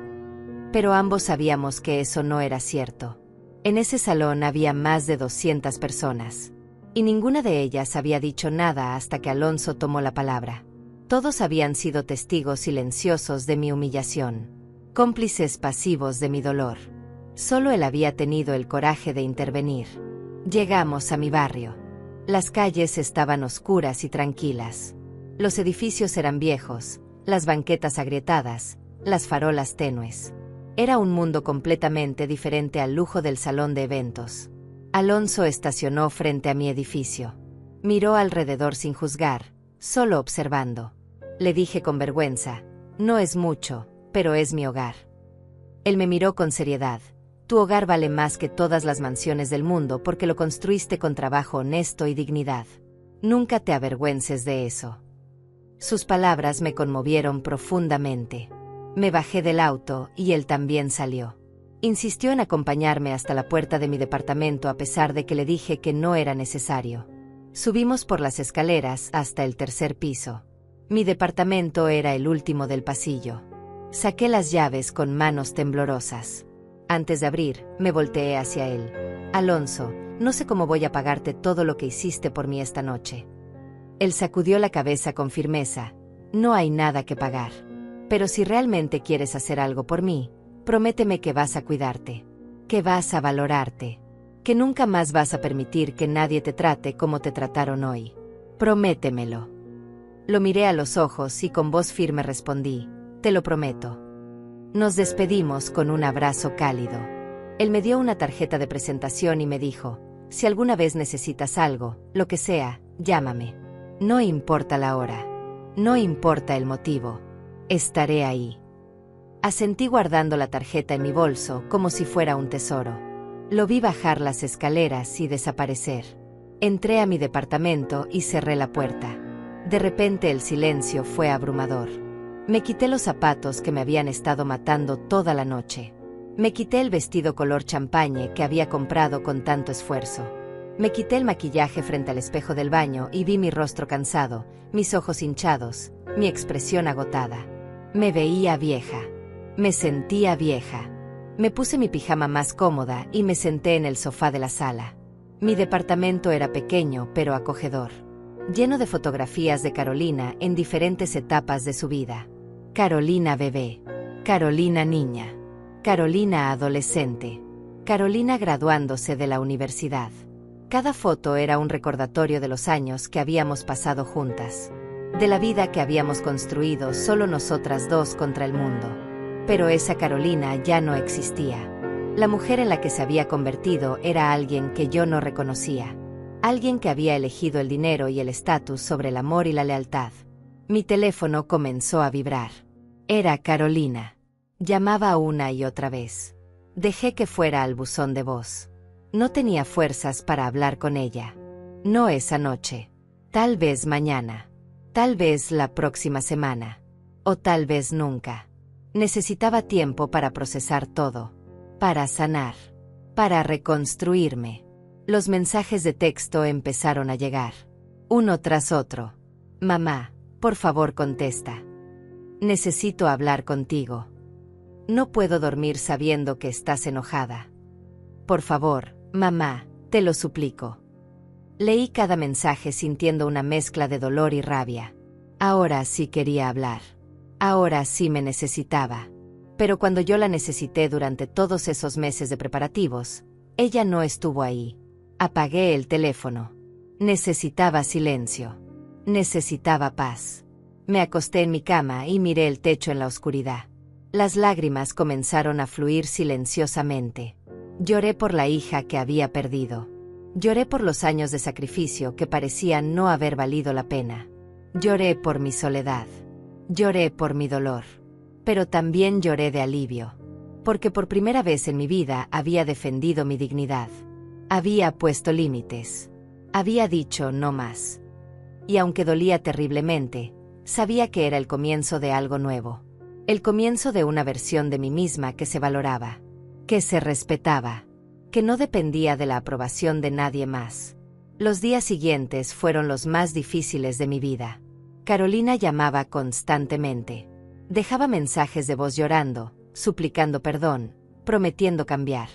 Pero ambos sabíamos que eso no era cierto. En ese salón había más de 200 personas. Y ninguna de ellas había dicho nada hasta que Alonso tomó la palabra. Todos habían sido testigos silenciosos de mi humillación. Cómplices pasivos de mi dolor. Solo él había tenido el coraje de intervenir. Llegamos a mi barrio. Las calles estaban oscuras y tranquilas. Los edificios eran viejos, las banquetas agrietadas, las farolas tenues. Era un mundo completamente diferente al lujo del salón de eventos. Alonso estacionó frente a mi edificio. Miró alrededor sin juzgar, solo observando. Le dije con vergüenza, no es mucho, pero es mi hogar. Él me miró con seriedad. Tu hogar vale más que todas las mansiones del mundo porque lo construiste con trabajo honesto y dignidad. Nunca te avergüences de eso. Sus palabras me conmovieron profundamente. Me bajé del auto y él también salió. Insistió en acompañarme hasta la puerta de mi departamento a pesar de que le dije que no era necesario. Subimos por las escaleras hasta el tercer piso. Mi departamento era el último del pasillo. Saqué las llaves con manos temblorosas. Antes de abrir, me volteé hacia él. Alonso, no sé cómo voy a pagarte todo lo que hiciste por mí esta noche. Él sacudió la cabeza con firmeza. No hay nada que pagar. Pero si realmente quieres hacer algo por mí, prométeme que vas a cuidarte, que vas a valorarte, que nunca más vas a permitir que nadie te trate como te trataron hoy. Prométemelo. Lo miré a los ojos y con voz firme respondí, te lo prometo. Nos despedimos con un abrazo cálido. Él me dio una tarjeta de presentación y me dijo, si alguna vez necesitas algo, lo que sea, llámame. No importa la hora. No importa el motivo. Estaré ahí. Asentí guardando la tarjeta en mi bolso como si fuera un tesoro. Lo vi bajar las escaleras y desaparecer. Entré a mi departamento y cerré la puerta. De repente el silencio fue abrumador. Me quité los zapatos que me habían estado matando toda la noche. Me quité el vestido color champañe que había comprado con tanto esfuerzo. Me quité el maquillaje frente al espejo del baño y vi mi rostro cansado, mis ojos hinchados, mi expresión agotada. Me veía vieja. Me sentía vieja. Me puse mi pijama más cómoda y me senté en el sofá de la sala. Mi departamento era pequeño pero acogedor, lleno de fotografías de Carolina en diferentes etapas de su vida. Carolina bebé, Carolina niña, Carolina adolescente, Carolina graduándose de la universidad. Cada foto era un recordatorio de los años que habíamos pasado juntas, de la vida que habíamos construido solo nosotras dos contra el mundo. Pero esa Carolina ya no existía. La mujer en la que se había convertido era alguien que yo no reconocía. Alguien que había elegido el dinero y el estatus sobre el amor y la lealtad. Mi teléfono comenzó a vibrar. Era Carolina. Llamaba una y otra vez. Dejé que fuera al buzón de voz. No tenía fuerzas para hablar con ella. No esa noche. Tal vez mañana. Tal vez la próxima semana. O tal vez nunca. Necesitaba tiempo para procesar todo. Para sanar. Para reconstruirme. Los mensajes de texto empezaron a llegar. Uno tras otro. Mamá, por favor contesta. Necesito hablar contigo. No puedo dormir sabiendo que estás enojada. Por favor, mamá, te lo suplico. Leí cada mensaje sintiendo una mezcla de dolor y rabia. Ahora sí quería hablar. Ahora sí me necesitaba. Pero cuando yo la necesité durante todos esos meses de preparativos, ella no estuvo ahí. Apagué el teléfono. Necesitaba silencio. Necesitaba paz. Me acosté en mi cama y miré el techo en la oscuridad. Las lágrimas comenzaron a fluir silenciosamente. Lloré por la hija que había perdido. Lloré por los años de sacrificio que parecían no haber valido la pena. Lloré por mi soledad. Lloré por mi dolor. Pero también lloré de alivio. Porque por primera vez en mi vida había defendido mi dignidad. Había puesto límites. Había dicho no más. Y aunque dolía terriblemente, sabía que era el comienzo de algo nuevo. El comienzo de una versión de mí misma que se valoraba. Que se respetaba. Que no dependía de la aprobación de nadie más. Los días siguientes fueron los más difíciles de mi vida. Carolina llamaba constantemente. Dejaba mensajes de voz llorando, suplicando perdón, prometiendo cambiar.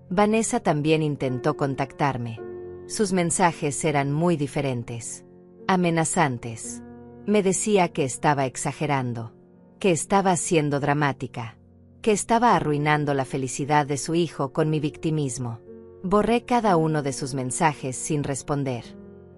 Vanessa también intentó contactarme. Sus mensajes eran muy diferentes. Amenazantes. Me decía que estaba exagerando. Que estaba siendo dramática. Que estaba arruinando la felicidad de su hijo con mi victimismo. Borré cada uno de sus mensajes sin responder.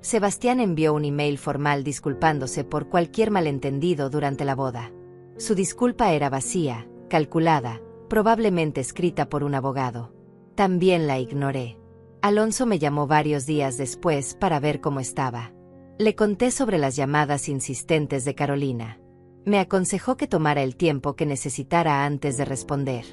Sebastián envió un email formal disculpándose por cualquier malentendido durante la boda. Su disculpa era vacía, calculada, probablemente escrita por un abogado. También la ignoré. Alonso me llamó varios días después para ver cómo estaba. Le conté sobre las llamadas insistentes de Carolina. Me aconsejó que tomara el tiempo que necesitara antes de responder.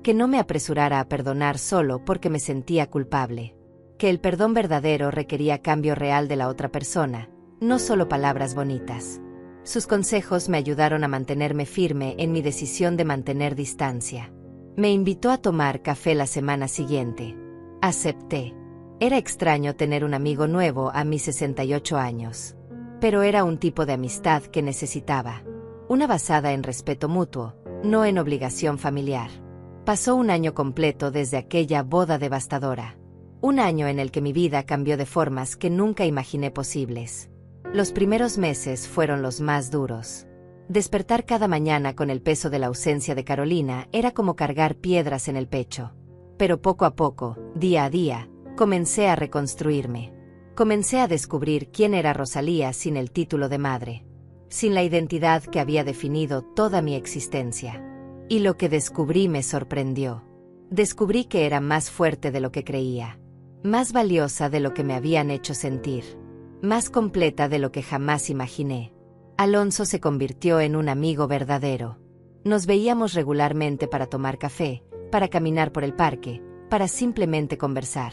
Que no me apresurara a perdonar solo porque me sentía culpable. Que el perdón verdadero requería cambio real de la otra persona, no solo palabras bonitas. Sus consejos me ayudaron a mantenerme firme en mi decisión de mantener distancia. Me invitó a tomar café la semana siguiente. Acepté. Era extraño tener un amigo nuevo a mis 68 años. Pero era un tipo de amistad que necesitaba. Una basada en respeto mutuo, no en obligación familiar. Pasó un año completo desde aquella boda devastadora. Un año en el que mi vida cambió de formas que nunca imaginé posibles. Los primeros meses fueron los más duros. Despertar cada mañana con el peso de la ausencia de Carolina era como cargar piedras en el pecho. Pero poco a poco, día a día, comencé a reconstruirme. Comencé a descubrir quién era Rosalía sin el título de madre. Sin la identidad que había definido toda mi existencia. Y lo que descubrí me sorprendió. Descubrí que era más fuerte de lo que creía. Más valiosa de lo que me habían hecho sentir. Más completa de lo que jamás imaginé. Alonso se convirtió en un amigo verdadero. Nos veíamos regularmente para tomar café, para caminar por el parque, para simplemente conversar.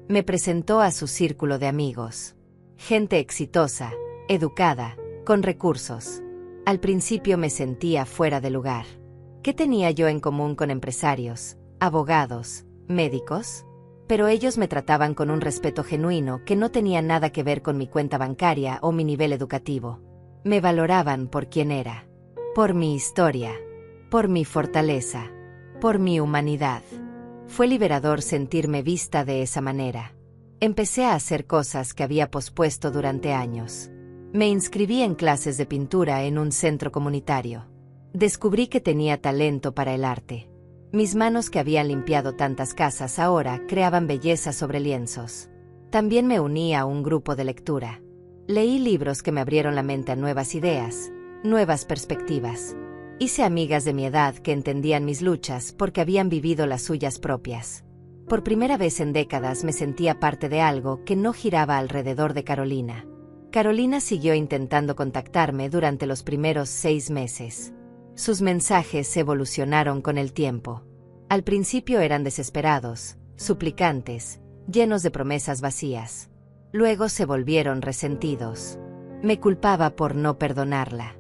Me presentó a su círculo de amigos. Gente exitosa, educada, con recursos. Al principio me sentía fuera de lugar. ¿Qué tenía yo en común con empresarios, abogados, médicos? Pero ellos me trataban con un respeto genuino que no tenía nada que ver con mi cuenta bancaria o mi nivel educativo. Me valoraban por quien era. Por mi historia. Por mi fortaleza. Por mi humanidad. Fue liberador sentirme vista de esa manera. Empecé a hacer cosas que había pospuesto durante años. Me inscribí en clases de pintura en un centro comunitario. Descubrí que tenía talento para el arte. Mis manos que habían limpiado tantas casas ahora creaban belleza sobre lienzos. También me uní a un grupo de lectura. Leí libros que me abrieron la mente a nuevas ideas, nuevas perspectivas. Hice amigas de mi edad que entendían mis luchas porque habían vivido las suyas propias. Por primera vez en décadas me sentía parte de algo que no giraba alrededor de Carolina. Carolina siguió intentando contactarme durante los primeros 6 meses. Sus mensajes evolucionaron con el tiempo. Al principio eran desesperados, suplicantes, llenos de promesas vacías. Luego se volvieron resentidos. Me culpaba por no perdonarla.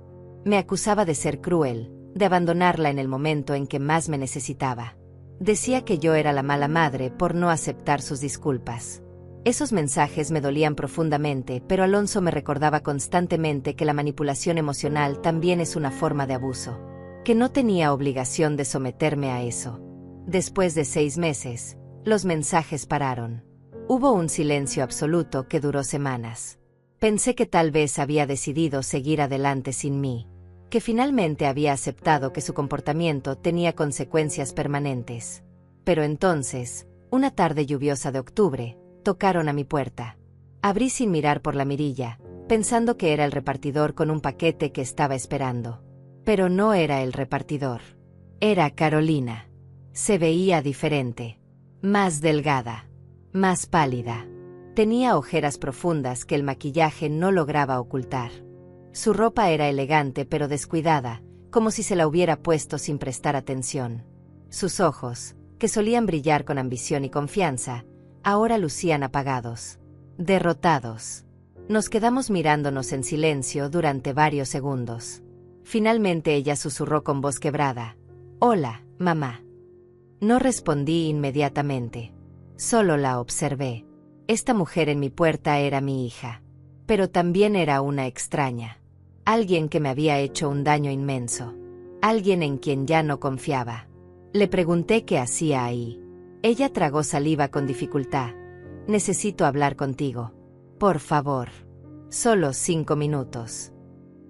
Me acusaba de ser cruel, de abandonarla en el momento en que más me necesitaba. Decía que yo era la mala madre por no aceptar sus disculpas. Esos mensajes me dolían profundamente, pero Alonso me recordaba constantemente que la manipulación emocional también es una forma de abuso, que no tenía obligación de someterme a eso. Después de 6 meses, los mensajes pararon. Hubo un silencio absoluto que duró semanas. Pensé que tal vez había decidido seguir adelante sin mí, que finalmente había aceptado que su comportamiento tenía consecuencias permanentes. Pero entonces, una tarde lluviosa de octubre, tocaron a mi puerta. Abrí sin mirar por la mirilla, pensando que era el repartidor con un paquete que estaba esperando. Pero no era el repartidor. Era Carolina. Se veía diferente. Más delgada. Más pálida. Tenía ojeras profundas que el maquillaje no lograba ocultar. Su ropa era elegante pero descuidada, como si se la hubiera puesto sin prestar atención. Sus ojos, que solían brillar con ambición y confianza, ahora lucían apagados, derrotados. Nos quedamos mirándonos en silencio durante varios segundos. Finalmente ella susurró con voz quebrada: «Hola, mamá». No respondí inmediatamente. Solo la observé. Esta mujer en mi puerta era mi hija. Pero también era una extraña. Alguien que me había hecho un daño inmenso. Alguien en quien ya no confiaba. Le pregunté qué hacía ahí. Ella tragó saliva con dificultad. «Necesito hablar contigo. Por favor. Solo 5 minutos».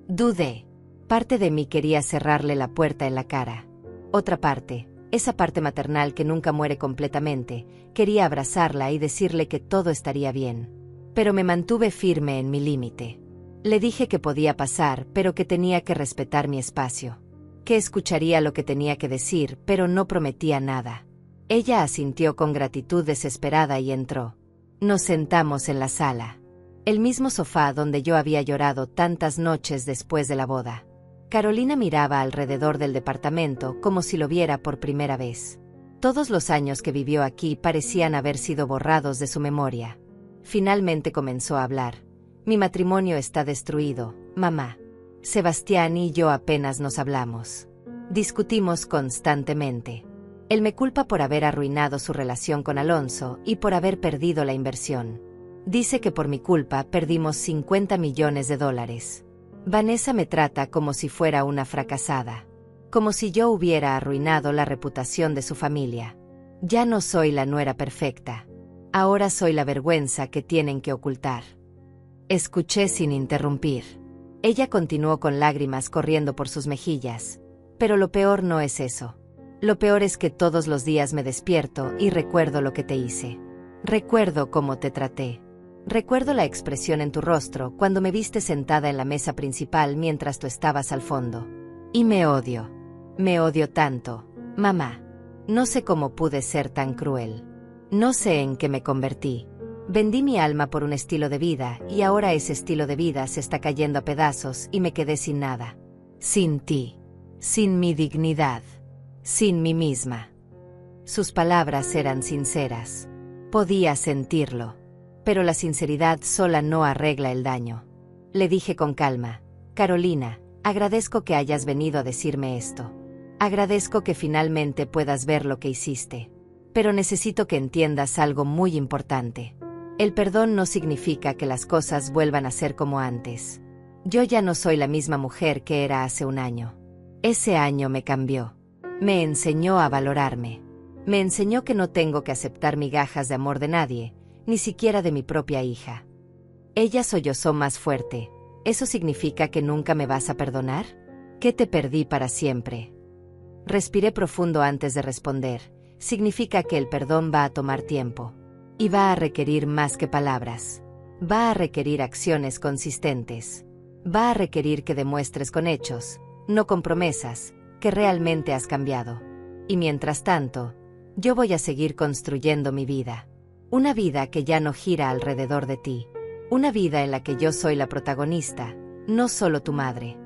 Dudé. Parte de mí quería cerrarle la puerta en la cara. Otra parte, esa parte maternal que nunca muere completamente, quería abrazarla y decirle que todo estaría bien. Pero me mantuve firme en mi límite. Le dije que podía pasar, pero que tenía que respetar mi espacio. Que escucharía lo que tenía que decir, pero no prometía nada. Ella asintió con gratitud desesperada y entró. Nos sentamos en la sala. El mismo sofá donde yo había llorado tantas noches después de la boda. Carolina miraba alrededor del departamento como si lo viera por primera vez. Todos los años que vivió aquí parecían haber sido borrados de su memoria. Finalmente comenzó a hablar. «Mi matrimonio está destruido, mamá. Sebastián y yo apenas nos hablamos. Discutimos constantemente. Él me culpa por haber arruinado su relación con Alonso y por haber perdido la inversión. Dice que por mi culpa perdimos $50 millones. Vanessa me trata como si fuera una fracasada. Como si yo hubiera arruinado la reputación de su familia. Ya no soy la nuera perfecta. Ahora soy la vergüenza que tienen que ocultar». Escuché sin interrumpir. Ella continuó con lágrimas corriendo por sus mejillas. Pero lo peor no es eso. Lo peor es que todos los días me despierto y recuerdo lo que te hice. Recuerdo cómo te traté. Recuerdo la expresión en tu rostro cuando me viste sentada en la mesa principal mientras tú estabas al fondo. Y me odio. Me odio tanto, mamá. No sé cómo pude ser tan cruel. No sé en qué me convertí. Vendí mi alma por un estilo de vida y ahora ese estilo de vida se está cayendo a pedazos y me quedé sin nada. Sin ti. Sin mi dignidad. Sin mí misma. Sus palabras eran sinceras. Podía sentirlo. Pero la sinceridad sola no arregla el daño. Le dije con calma: «Carolina, agradezco que hayas venido a decirme esto. Agradezco que finalmente puedas ver lo que hiciste. Pero necesito que entiendas algo muy importante. El perdón no significa que las cosas vuelvan a ser como antes. Yo ya no soy la misma mujer que era hace un año. Ese año me cambió. Me enseñó a valorarme. Me enseñó que no tengo que aceptar migajas de amor de nadie, ni siquiera de mi propia hija». Ella sollozó más fuerte. «¿Eso significa que nunca me vas a perdonar? ¿Que te perdí para siempre?». Respiré profundo antes de responder. Significa que el perdón va a tomar tiempo. Y va a requerir más que palabras. Va a requerir acciones consistentes. Va a requerir que demuestres con hechos, no con promesas, que realmente has cambiado. Y mientras tanto, yo voy a seguir construyendo mi vida. Una vida que ya no gira alrededor de ti. Una vida en la que yo soy la protagonista, no solo tu madre.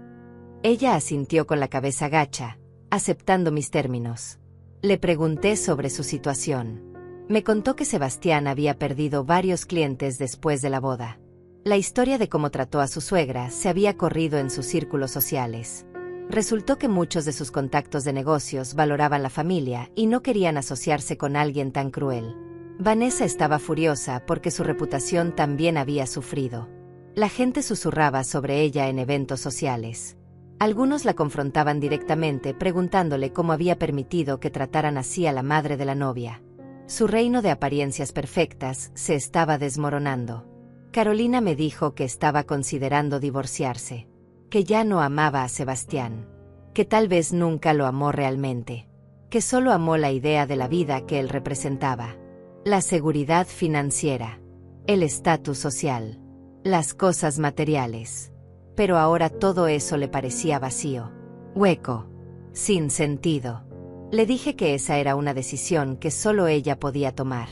Ella asintió con la cabeza gacha, aceptando mis términos. Le pregunté sobre su situación. Me contó que Sebastián había perdido varios clientes después de la boda. La historia de cómo trató a su suegra se había corrido en sus círculos sociales. Resultó que muchos de sus contactos de negocios valoraban la familia y no querían asociarse con alguien tan cruel. Vanessa estaba furiosa porque su reputación también había sufrido. La gente susurraba sobre ella en eventos sociales. Algunos la confrontaban directamente preguntándole cómo había permitido que trataran así a la madre de la novia. Su reino de apariencias perfectas se estaba desmoronando. Carolina me dijo que estaba considerando divorciarse, que ya no amaba a Sebastián, que tal vez nunca lo amó realmente, que solo amó la idea de la vida que él representaba, la seguridad financiera, el estatus social, las cosas materiales. Pero ahora todo eso le parecía vacío, hueco, sin sentido. Le dije que esa era una decisión que solo ella podía tomar,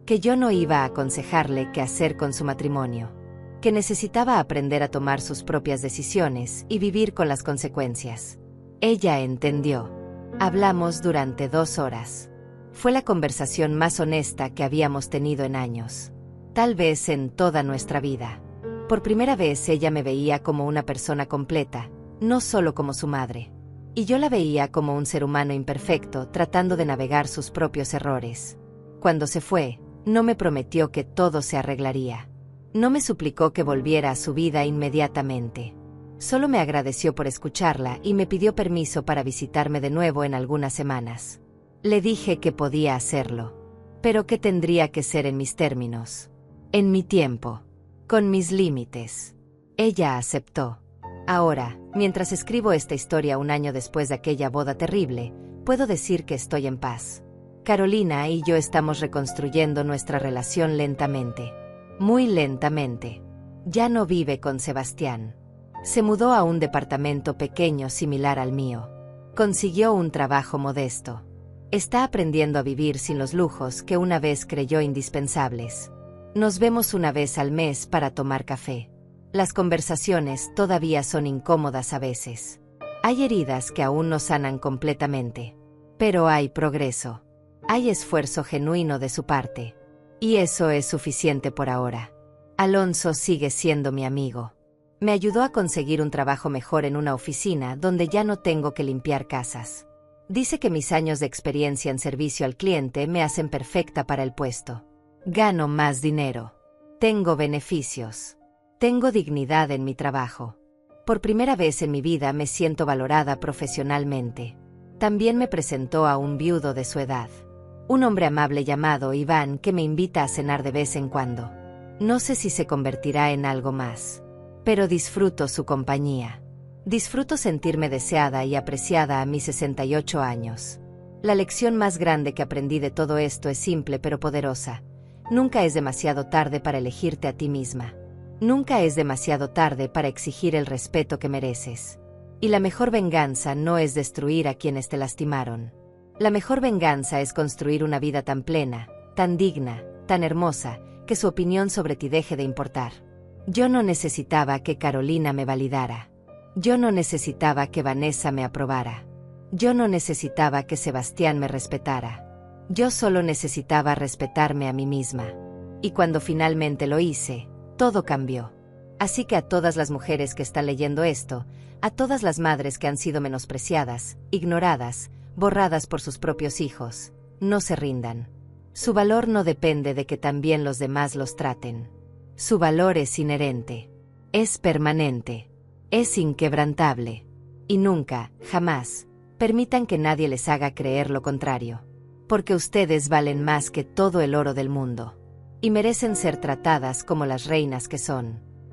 que yo no iba a aconsejarle qué hacer con su matrimonio, que necesitaba aprender a tomar sus propias decisiones y vivir con las consecuencias. Ella entendió. Hablamos durante 2 horas. Fue la conversación más honesta que habíamos tenido en años, tal vez en toda nuestra vida. Por primera vez ella me veía como una persona completa, no solo como su madre. Y yo la veía como un ser humano imperfecto tratando de navegar sus propios errores. Cuando se fue, no me prometió que todo se arreglaría. No me suplicó que volviera a su vida inmediatamente. Solo me agradeció por escucharla y me pidió permiso para visitarme de nuevo en algunas semanas. Le dije que podía hacerlo, pero que tendría que ser en mis términos, en mi tiempo, con mis límites. Ella aceptó. Ahora, mientras escribo esta historia 1 año después de aquella boda terrible, puedo decir que estoy en paz. Carolina y yo estamos reconstruyendo nuestra relación lentamente. Muy lentamente. Ya no vive con Sebastián. Se mudó a un departamento pequeño similar al mío. Consiguió un trabajo modesto. Está aprendiendo a vivir sin los lujos que una vez creyó indispensables. Nos vemos 1 vez al mes para tomar café. Las conversaciones todavía son incómodas a veces. Hay heridas que aún no sanan completamente. Pero hay progreso. Hay esfuerzo genuino de su parte. Y eso es suficiente por ahora. Alonso sigue siendo mi amigo. Me ayudó a conseguir un trabajo mejor en una oficina donde ya no tengo que limpiar casas. Dice que mis años de experiencia en servicio al cliente me hacen perfecta para el puesto. Gano más dinero. Tengo beneficios. Tengo dignidad en mi trabajo. Por primera vez en mi vida me siento valorada profesionalmente. También me presentó a un viudo de su edad. Un hombre amable llamado Iván que me invita a cenar de vez en cuando. No sé si se convertirá en algo más. Pero disfruto su compañía. Disfruto sentirme deseada y apreciada a mis 68 años. La lección más grande que aprendí de todo esto es simple pero poderosa. Nunca es demasiado tarde para elegirte a ti misma. Nunca es demasiado tarde para exigir el respeto que mereces. Y la mejor venganza no es destruir a quienes te lastimaron. La mejor venganza es construir una vida tan plena, tan digna, tan hermosa, que su opinión sobre ti deje de importar. Yo no necesitaba que Carolina me validara. Yo no necesitaba que Vanessa me aprobara. Yo no necesitaba que Sebastián me respetara. Yo solo necesitaba respetarme a mí misma. Y cuando finalmente lo hice, todo cambió. Así que a todas las mujeres que están leyendo esto, a todas las madres que han sido menospreciadas, ignoradas, borradas por sus propios hijos, no se rindan. Su valor no depende de que también los demás los traten. Su valor es inherente, es permanente, es inquebrantable. Y nunca, jamás, permitan que nadie les haga creer lo contrario. Porque ustedes valen más que todo el oro del mundo. Y merecen ser tratadas como las reinas que son.